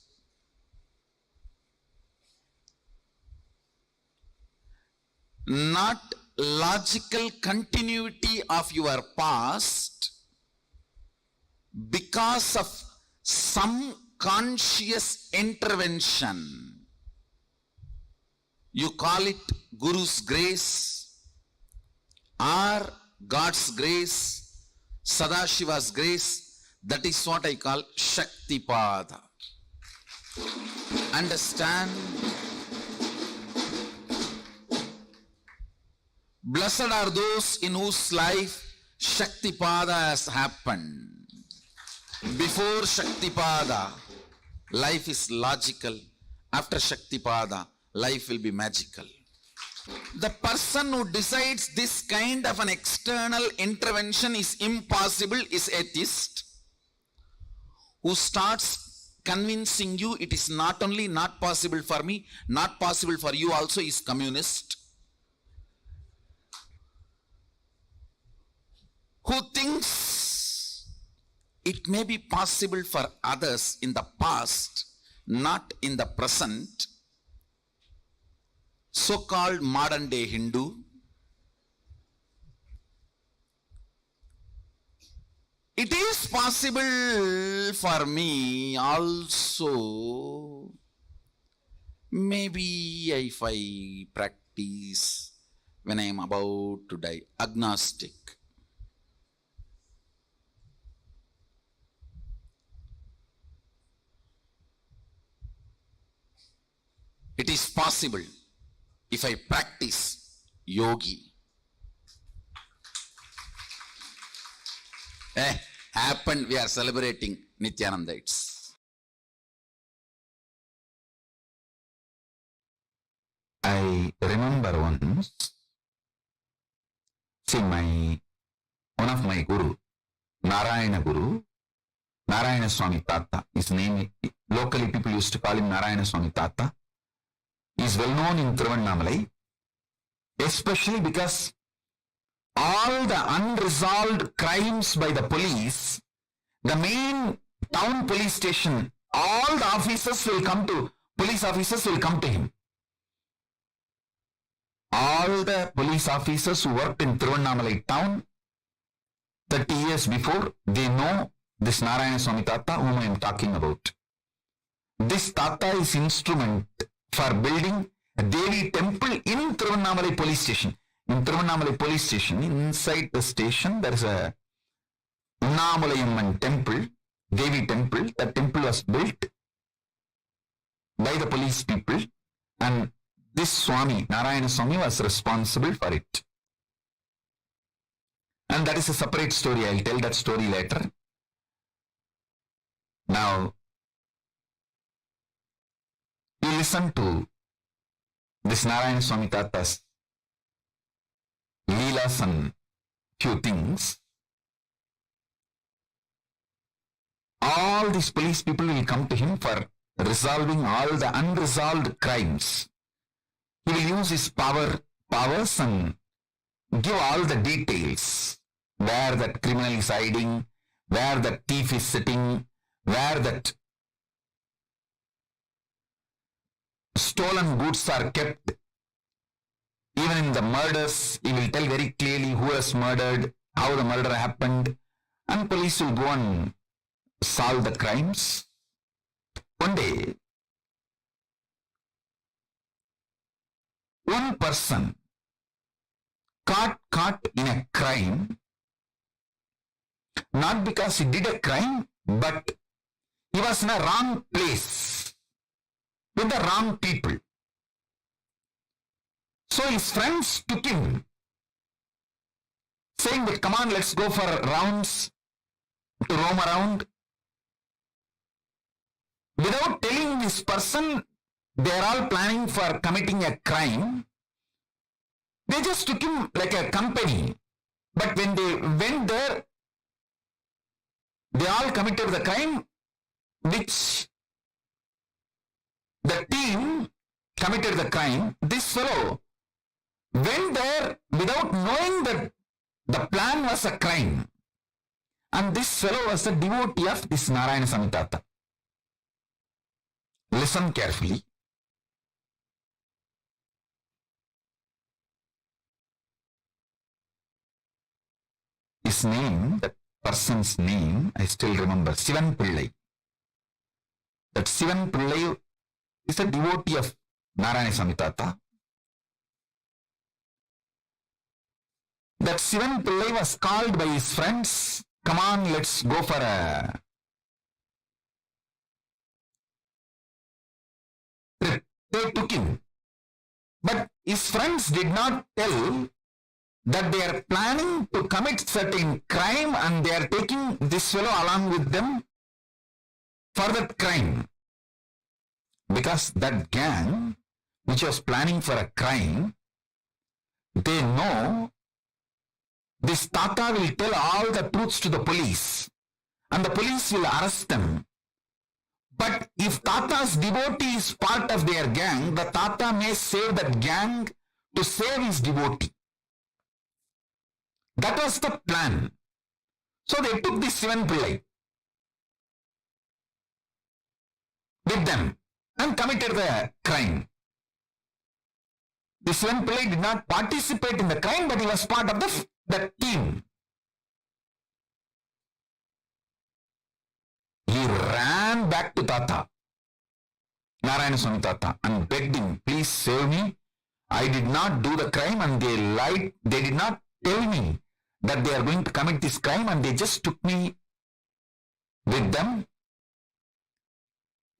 not logical continuity of your past, because of some conscious intervention. You call it Guru's grace or God's grace, Sadashiva's grace. That is what I call Shaktipada. Understand? Blessed are those in whose life Shaktipada has happened. Before Shaktipada, life is logical. After Shaktipada, life will be magical. The person who decides this kind of an external intervention is impossible is atheist. Who starts convincing you it is not only not possible for me, not possible for you also is communist. Who thinks it may be possible for others in the past, not in the present, so-called modern day Hindu. It is possible for me also, maybe if I practice when I am about to die, agnostic. It is possible if I practice yogi. Happened, we are celebrating Nithyananda. I remember once, see one of my guru, Narayana Swami Tata, his name, locally people used to call him Narayana Swami Tata. He is well known in Tiruvannamalai, especially because all the unresolved crimes by the police, the main town police station, all the police officers will come to him. All the police officers who worked in Tiruvannamalai town 30 years before, they know this Narayana Swami Tata whom I am talking about. This Tata is instrument for building a Devi temple in Tiruvannamalai police station. In Tiruvannamalai police station, inside the station, there is a Unnamulayamman temple, Devi temple. That temple was built by the police people, and this Swami, Narayana Swami, was responsible for it. And that is a separate story. I'll tell that story later. Now, you listen to this Narayana Swami Tata's Leelas and few things. All these police people will come to him for resolving all the unresolved crimes. He will use his powers and give all the details. Where that criminal is hiding, where that thief is sitting, where that stolen goods are kept. Even in the murders, he will tell very clearly who has murdered, how the murder happened, and police will go and solve the crimes. One day, one person caught in a crime, not because he did a crime, but he was in a wrong place with the wrong people. So his friends took him, saying that, come on, let's go for rounds to roam around. Without telling this person they are all planning for committing a crime, they just took him like a company. But when they went there, they all committed the crime which the team committed the crime. This fellow went there without knowing that the plan was a crime. And this fellow was a devotee of this Narayana Swami Tata. Listen carefully. His name, that person's name, I still remember, Sivan Pillai. That Sivan Pillai is a devotee of Narayana Swami Tata. That Sivan Pillai was called by his friends, come on, let's go for a trip. They took him. But his friends did not tell that they are planning to commit certain crime and they are taking this fellow along with them for that crime. Because that gang, which was planning for a crime, they know this Tata will tell all the truths to the police and the police will arrest them. But if Tata's devotee is part of their gang, the Tata may save that gang to save his devotee. That was the plan. So they took this Sivan Pillai with them and committed the crime. This Sivan Pillai did not participate in the crime, but he was part of the team. He ran back to Tata, Narayana Swami Tata, and begged him, please save me. I did not do the crime and they lied. They did not tell me that they are going to commit this crime and they just took me with them.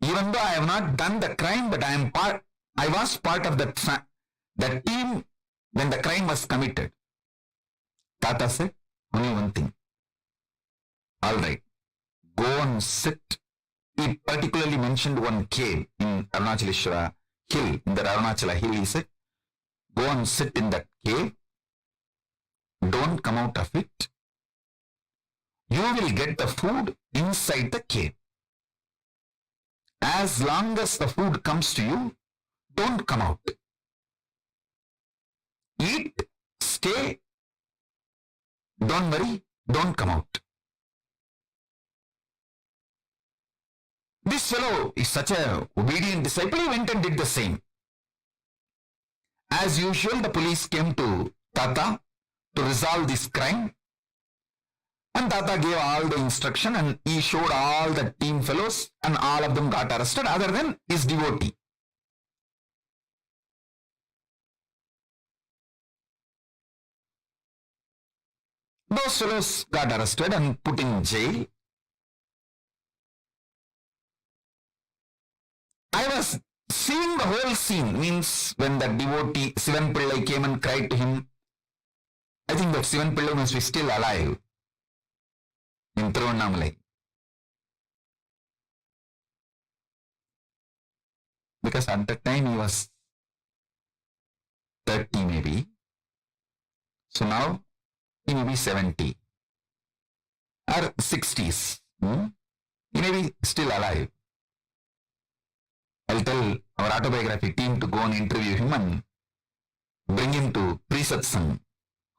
Even though I have not done the crime, but I was part of the team when the crime was committed. Tata said only one thing. All right, go and sit. He particularly mentioned one cave in Arunachaleshwara hill, in the Arunachala hill. He said, go and sit in that cave. Don't come out of it. You will get the food inside the cave. As long as the food comes to you, don't come out. Eat, stay, don't worry, don't come out. This fellow is such a obedient disciple, he went and did the same. As usual, the police came to Tata to resolve this crime. And Tata gave all the instruction and he showed all the team fellows and all of them got arrested other than his devotee. Those fellows got arrested and put in jail. I was seeing the whole scene, means when the devotee Sivan Pillai came and cried to him. I think that Sivan Pillai must be still alive in Thiruvannamalai. Because at that time he was 30 maybe. So now he may be 70 or 60s. He may be still alive. I'll tell our autobiography team to go and interview him and bring him to pre-satsang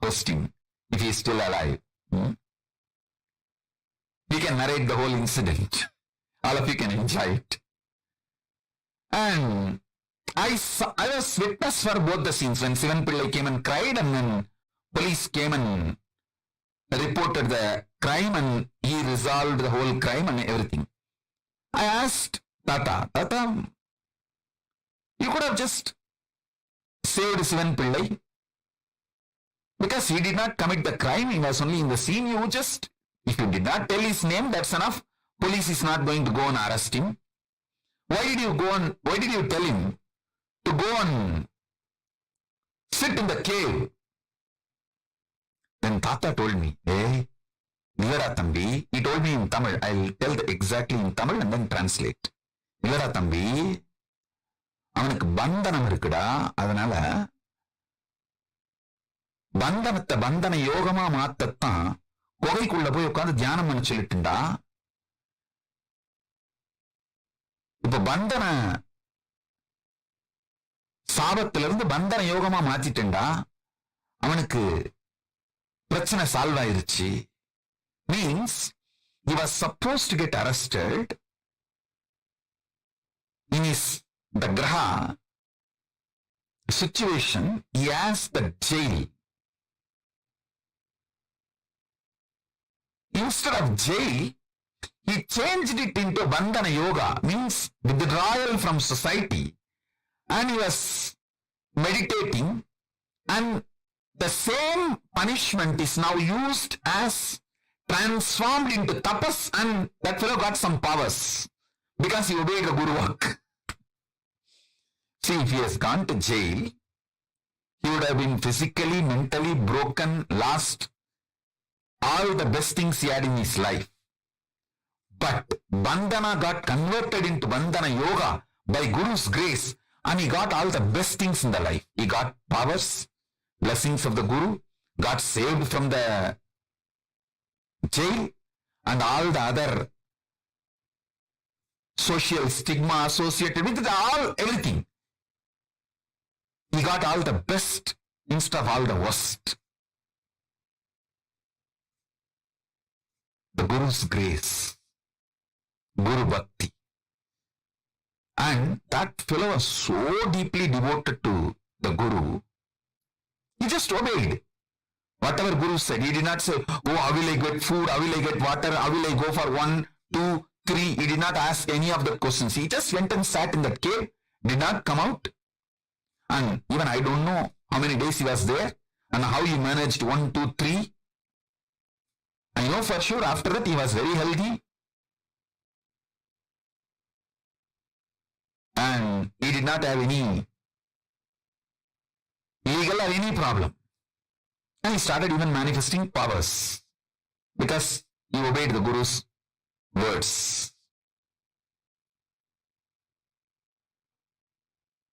hosting if he is still alive. He can narrate the whole incident. All of you can enjoy it. And I was witness for both the scenes when Sivan Pillai came and cried and then police came and reported the crime and he resolved the whole crime and everything. I asked Tata, you could have just saved Sivan Pillai because he did not commit the crime, he was only in the scene. You just, if you did not tell his name, that's enough. Police is not going to go and arrest him. Why did you tell him to go and sit in the cave? Then Tata told me, hey, Illara Thambi, he told me in Tamil, I'll tell exactly in Tamil and then translate. Illara Thambi, அவனுக்கு பந்தனம் இருக்குடா, அதனால பந்தனத்தை பந்தன யோகமா மாத்தத்தான் குகைக்குள்ள போய் உட்கார்ந்து தியானம் பண்ண சொல்லிட்டுண்டா. இப்ப பந்தன சாபத்திலிருந்து பந்தன யோகமா மாத்திட்டா அவனுக்கு பிரச்சனை சால்வ் ஆயிருச்சு. Means he was supposed to get arrested in the graha situation. He asked the jail. Instead of jail, he changed it into bandhana yoga, means withdrawal from society, and he was meditating, and the same punishment is now used as transformed into tapas, and that fellow got some powers because he obeyed the Guru work. See, if he has gone to jail, He would have been physically, mentally broken, lost all the best things he had in his life. But Bandhana got converted into Bandhana Yoga by Guru's grace, and he got all the best things in the life. He got powers, blessings of the Guru, got saved from the jail, and all the other social stigma associated with it, everything. He got all the best instead of all the worst. The Guru's grace, Guru Bhakti. And that fellow was so deeply devoted to the Guru, he just obeyed. Whatever Guru said, he did not say, oh, how will I get food, how will I get water, how will I go for 1, 2, 3. He did not ask any of the questions. He just went and sat in that cave, did not come out. And even I don't know how many days he was there and how he managed 1, 2, 3. I know for sure after that he was very healthy. And he did not have any legal or any problem. And he started even manifesting powers because he obeyed the Guru's words.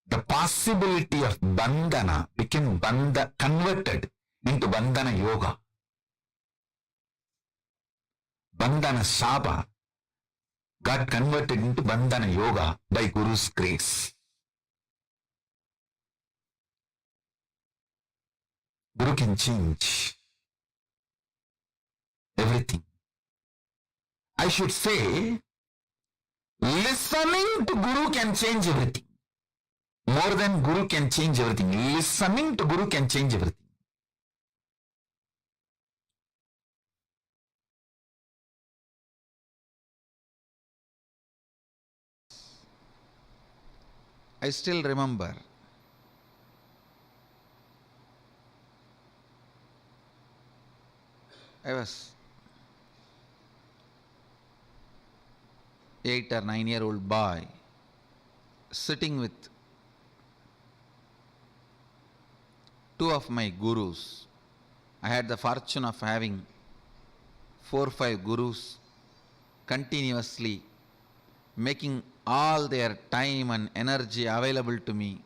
The possibility of bandhana became converted into bandhana yoga. Bandhana Saba got converted into bandhana yoga by Guru's grace. Guru can change everything. I should say, listening to Guru can change everything. More than Guru can change everything. Listening to Guru can change everything. I still remember I was 8 or 9-year-old boy sitting with two of my gurus. I had the fortune of having 4 or 5 gurus continuously making all their time and energy available to me.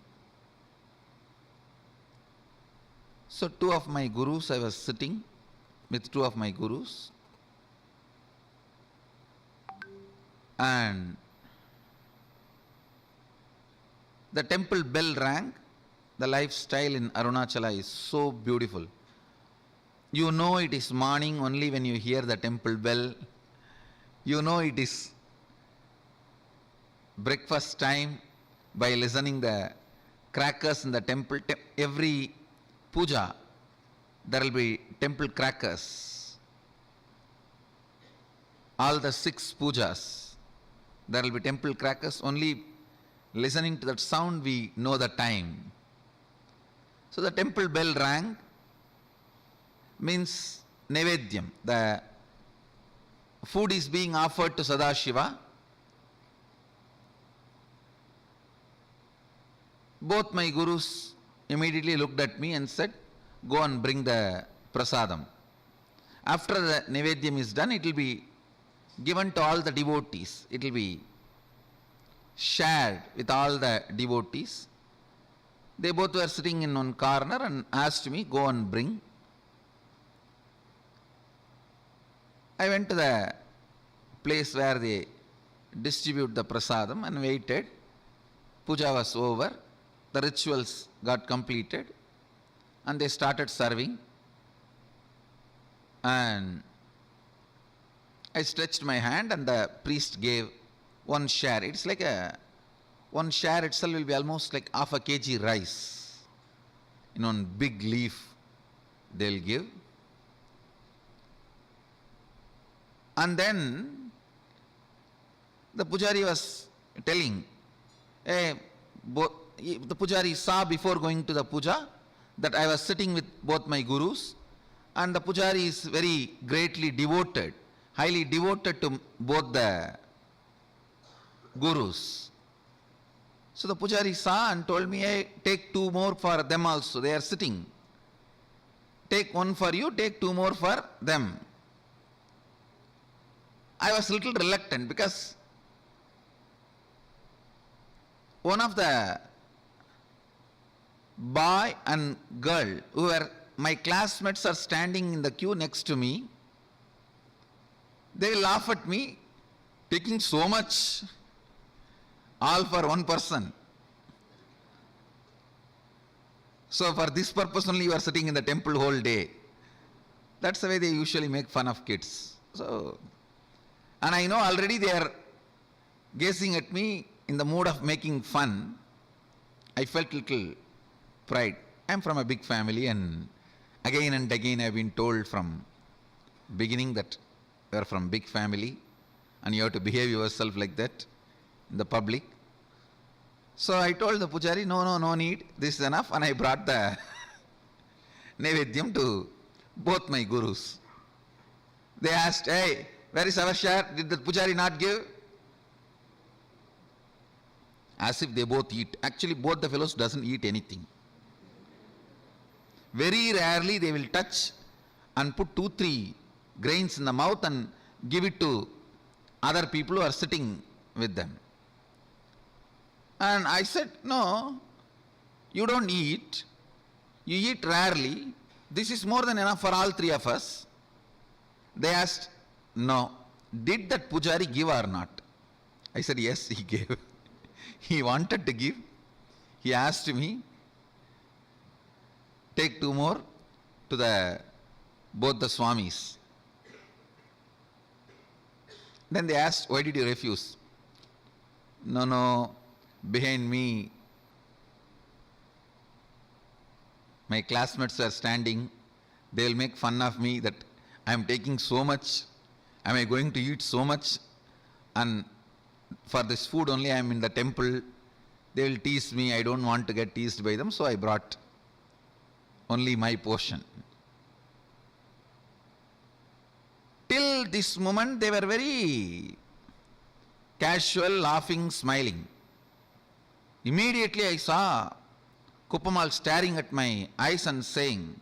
So 2 of my gurus, I was sitting with 2 of my gurus, and the temple bell rang. The lifestyle in Arunachala is so beautiful. You know it is morning only when you hear the temple bell. You know it is breakfast time by listening the crackers in the temple. Every puja, there will be temple crackers. All the 6 pujas, there will be temple crackers. Only listening to that sound we know the time. So the temple bell rang, means Nevedyam. The food is being offered to Sadashiva. Both my gurus immediately looked at me and said, go and bring the prasadam. After the Nevedyam is done, it will be given to all the devotees. It will be shared with all the devotees. They both were sitting in one corner and asked me, go and bring. I went to the place where they distribute the prasadam and waited. Puja was over. The rituals got completed and they started serving. And I stretched my hand and the priest gave 1 share. It's like one share itself will be almost like half a kg rice. In one big leaf they'll give. And then the pujari was telling, the pujari saw before going to the puja that I was sitting with both my gurus, and the pujari is very greatly devoted, highly devoted to both the gurus. So the Pujari saw and told me, hey, take 2 more for them also. They are sitting. Take 1 for you, take 2 more for them. I was little reluctant because one of the boy and girl who were my classmates are standing in the queue next to me. They laugh at me, taking so much, all for one person. So for this purpose only you are sitting in the temple whole day. That's the way they usually make fun of kids. So, and I know already they are gazing at me in the mood of making fun. I felt little pride. I am from a big family, and again I have been told from beginning that you are from big family and you have to behave yourself like that in the public. So I told the Pujari, no need, this is enough, and I brought the Nevedyam to both my gurus. They asked, hey, where is our share? Did the Pujari not give? As if they both eat. Actually, both the fellows doesn't eat anything. Very rarely they will touch and put 2-3 grains in the mouth and give it to other people who are sitting with them. And I said, no, you don't eat. You eat rarely. This is more than enough for all 3 of us. They asked, no, did that Pujari give or not? I said, yes, he gave. He wanted to give. He asked me, take 2 more to both the Swamis. Then they asked, why did you refuse? No, behind me, my classmates are standing. They will make fun of me that I am taking so much. Am I going to eat so much? And for this food only I am in the temple. They will tease me. I don't want to get teased by them, so I brought only my portion. Till this moment they were very casual, laughing, smiling. Immediately I saw Kuppamal staring at my eyes and saying,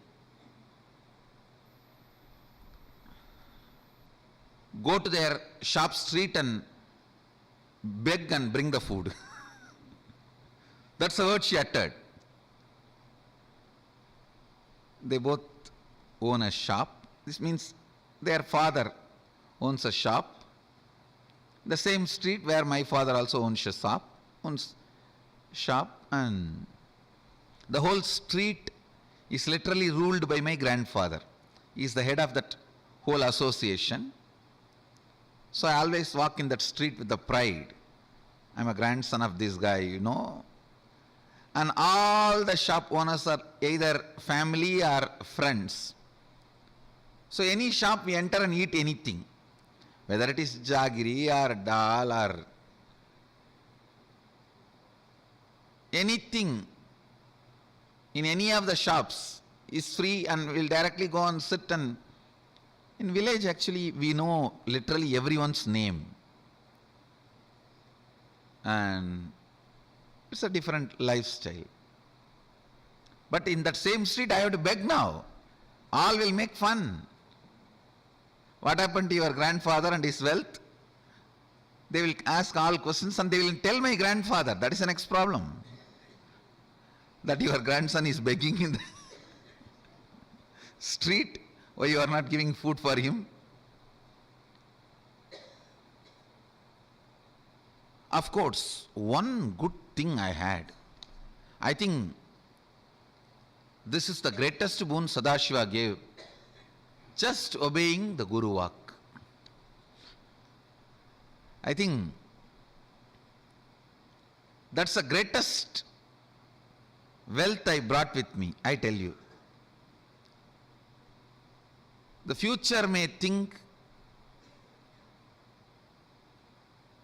go to their shop street and beg and bring the food. That's the word she uttered. They both own a shop. This means their father owns a shop. The same street where my father also owns a shop, and the whole street is literally ruled by my grandfather. He is the head of that whole association. So I always walk in that street with the pride. I'm a grandson of this guy, you know. And all the shop owners are either family or friends. So any shop we enter and eat anything, whether it is jaggery or dal or anything in any of the shops is free, and we'll directly go and sit. And in village actually we know literally everyone's name, and it's a different lifestyle. But in that same street I have to beg now. All will make fun. What happened to your grandfather and his wealth? They will ask all questions and they will tell my grandfather. That is the next problem. That your grandson is begging in the street. Why you are not giving food for him? Of course, one good thing I had. I think this is the greatest boon Sadashiva gave. Just obeying the Guru Vak. I think that's the greatest wealth I brought with me, I tell you. The future may think,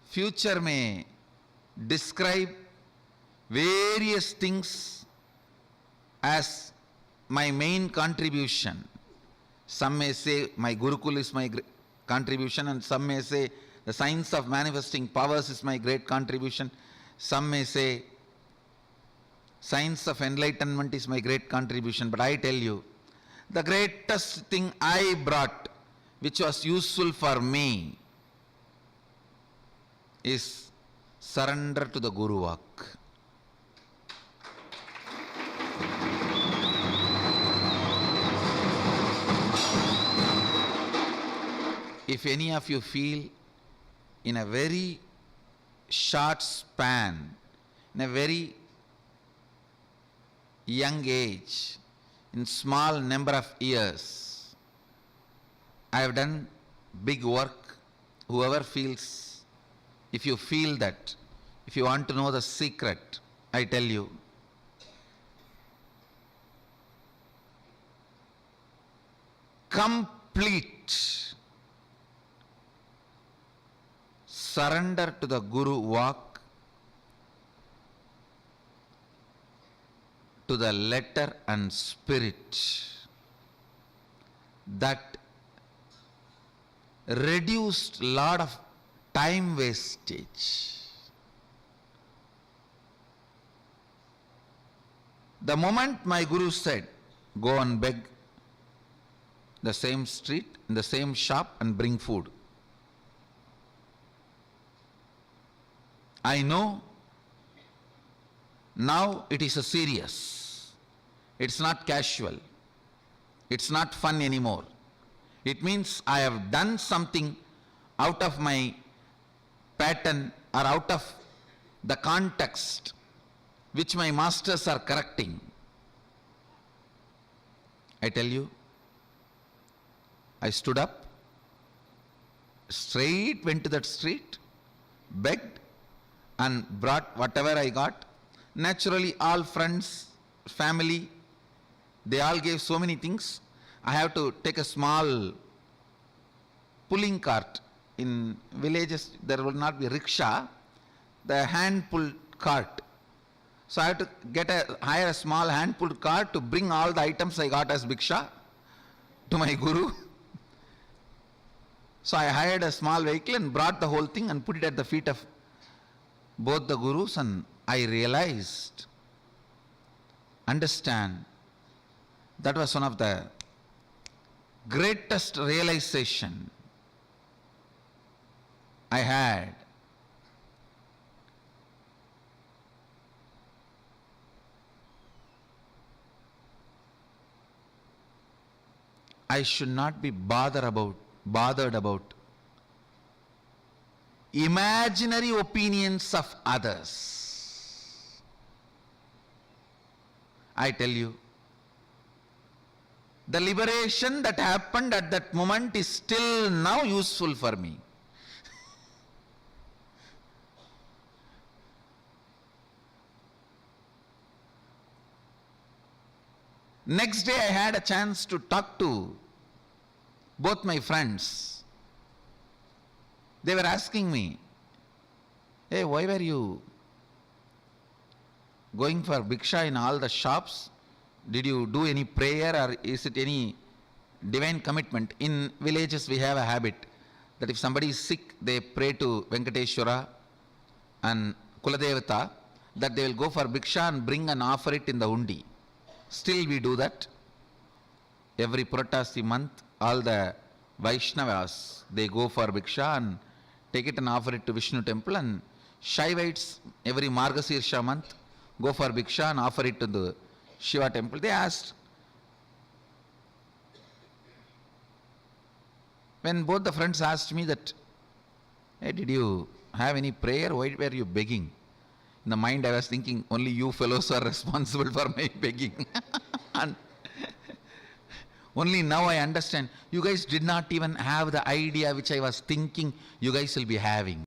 future may describe various things as my main contribution. Some may say my Gurukul is my contribution, and some may say the science of manifesting powers is my great contribution. Some may say Science of enlightenment is my great contribution, but I tell you, the greatest thing I brought, which was useful for me, is surrender to the Guru Vak. If any of you feel in a very short span, in a very young age, in small number of years, I have done big work. Whoever feels, if you feel that, if you want to know the secret, I tell you, complete surrender to the Guru Vak, to the letter and spirit, that reduced lot of time wastage. The moment my Guru said, go and beg the same street, in the same shop and bring food, I know now it is a serious. It's not casual. It's not fun anymore. It means I have done something out of my pattern or out of the context which my masters are correcting. I tell you, I stood up, straight went to that street, begged, and brought whatever I got. Naturally, all friends, family, they all gave so many things. I have to take a small pulling cart. In villages, there will not be rickshaw, the hand-pulled cart. So I have to hire a small hand-pulled cart to bring all the items I got as bhiksha to my Guru. So I hired a small vehicle and brought the whole thing and put it at the feet of both the Gurus, and I realized, understand, that was one of the greatest realization I had. I should not be bothered about imaginary opinions of others. I tell you, the liberation that happened at that moment is still now useful for me. Next day I had a chance to talk to both my friends. They were asking me, hey, why were you going for bhiksha in all the shops? Did you do any prayer, or is it any divine commitment? In villages we have a habit that if somebody is sick, they pray to Venkateshwara and Kuladevata, that they will go for bhiksha and bring and offer it in the undi. Still we do that. Every Puratasi month, all the Vaishnavas, they go for bhiksha and take it and offer it to Vishnu temple, and Shaivites every Margasirsha month go for bhiksha and offer it to the Shiva temple. They asked, when both the friends asked me that, hey, did you have any prayer? Why were you begging? In the mind I was thinking, only you fellows are responsible for my begging. And only now I understand, you guys did not even have the idea which I was thinking you guys will be having.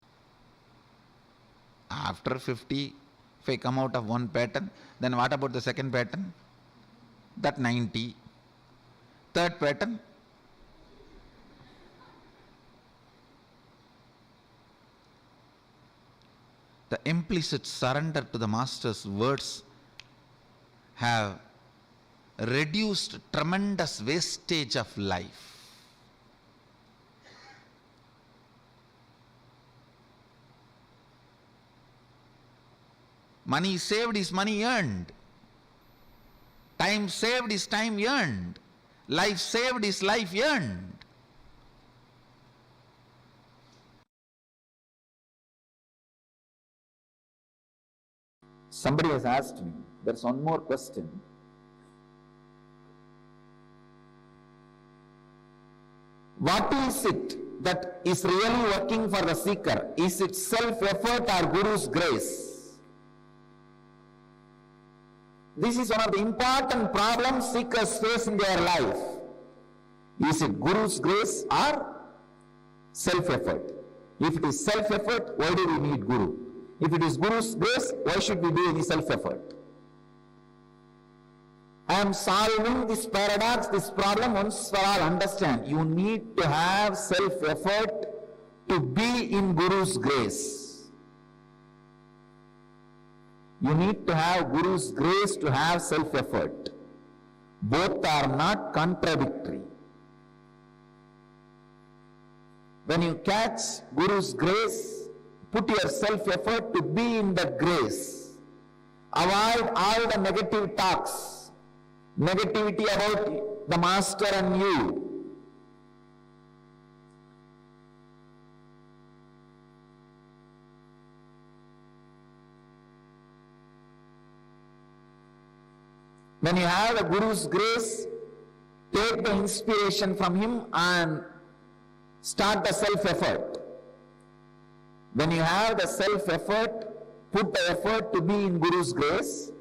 After 50, if I come out of one pattern, then what about the second pattern? That 90. Third pattern? The implicit surrender to the Master's words have reduced tremendous wastage of life. Money saved is money earned. Time saved is time earned. Life saved is life earned. Somebody has asked me, there's one more question. What is it that is really working for the seeker? Is it self-effort or Guru's grace? This is one of the important problems seekers face in their life. Is it Guru's grace or self-effort? If it is self-effort, why do we need Guru? If it is Guru's grace, why should we do any self-effort? I am solving this paradox, this problem once for all. Understand, you need to have self-effort to be in Guru's grace. You need to have Guru's grace to have self-effort. Both are not contradictory. When you catch Guru's grace, put your self-effort to be in the grace. Avoid all the negative talks, negativity about the master and you. When you have the Guru's grace, take the inspiration from him and start the self-effort. When you have the self-effort, put the effort to be in Guru's grace.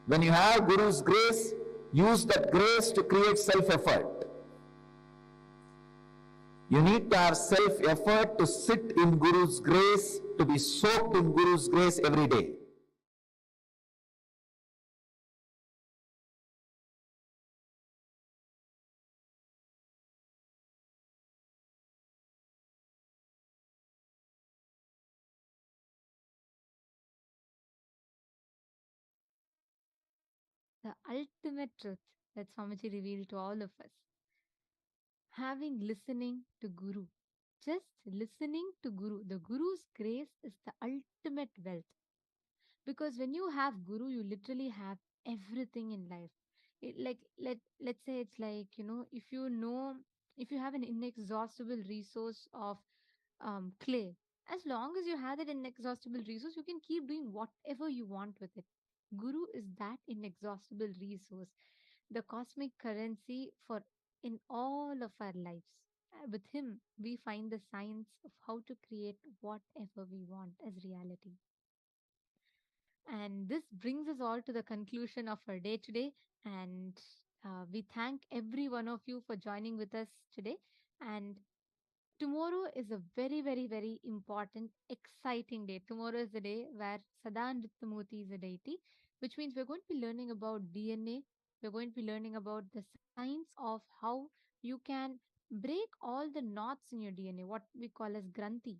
When you have Guru's grace, use that grace to create self-effort. You need to have self-effort to sit in Guru's grace, to be soaked in Guru's grace every day. The ultimate truth that Swamiji revealed to all of us. Having listening to Guru. Just listening to Guru. The Guru's grace is the ultimate wealth. Because when you have Guru, you literally have everything in life. Let's say it's like, if you have an inexhaustible resource of clay, as long as you have that inexhaustible resource, you can keep doing whatever you want with it. Guru is that inexhaustible resource, the cosmic currency for in all of our lives. With him, we find the science of how to create whatever we want as reality. And this brings us all to the conclusion of our day today. And we thank every one of you for joining with us today. And tomorrow is a very, very, very important, exciting day. Tomorrow is the day where Sadanritha Murti is a deity, which means we're going to be learning about DNA. We're going to be learning about the science of how you can break all the knots in your DNA, what we call as Granthi,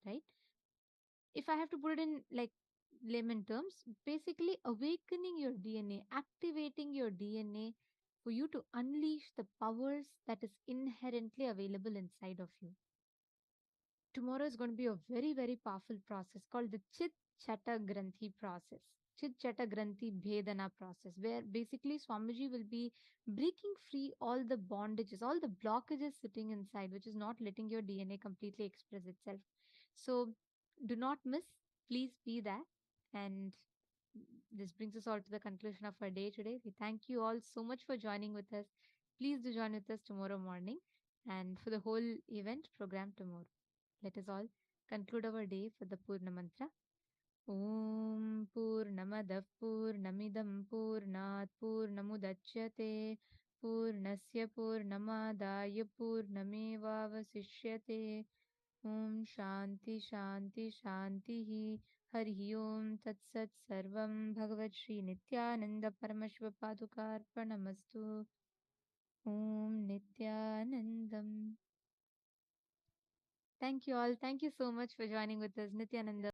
right? If I have to put it in like layman terms, basically awakening your DNA, activating your DNA for you to unleash the powers that is inherently available inside of you. Tomorrow is going to be a very, very powerful process called the Chit Chata Granthi process. Chit Chata Granthi Bhedana process, where basically Swamiji will be breaking free all the bondages, all the blockages sitting inside, which is not letting your DNA completely express itself. So do not miss, please be there. And this brings us all to the conclusion of our day today. We thank you all so much for joining with us. Please do join with us tomorrow morning and for the whole event program tomorrow. Let us all conclude our day with the Purna Mantra. Om Purnamadav Purnamidam Purnat Purnamudachyate Purnasya Purnamadaya Purnamevavasishyate Om Shanti Shanti Shanti Hari Om Tat Sat Sarvam Bhagavad Shri Nithyananda Paramashiva Padukarpanamastu Om Nithyanandam. Thank you all. Thank you so much for joining with us, Nithyananda.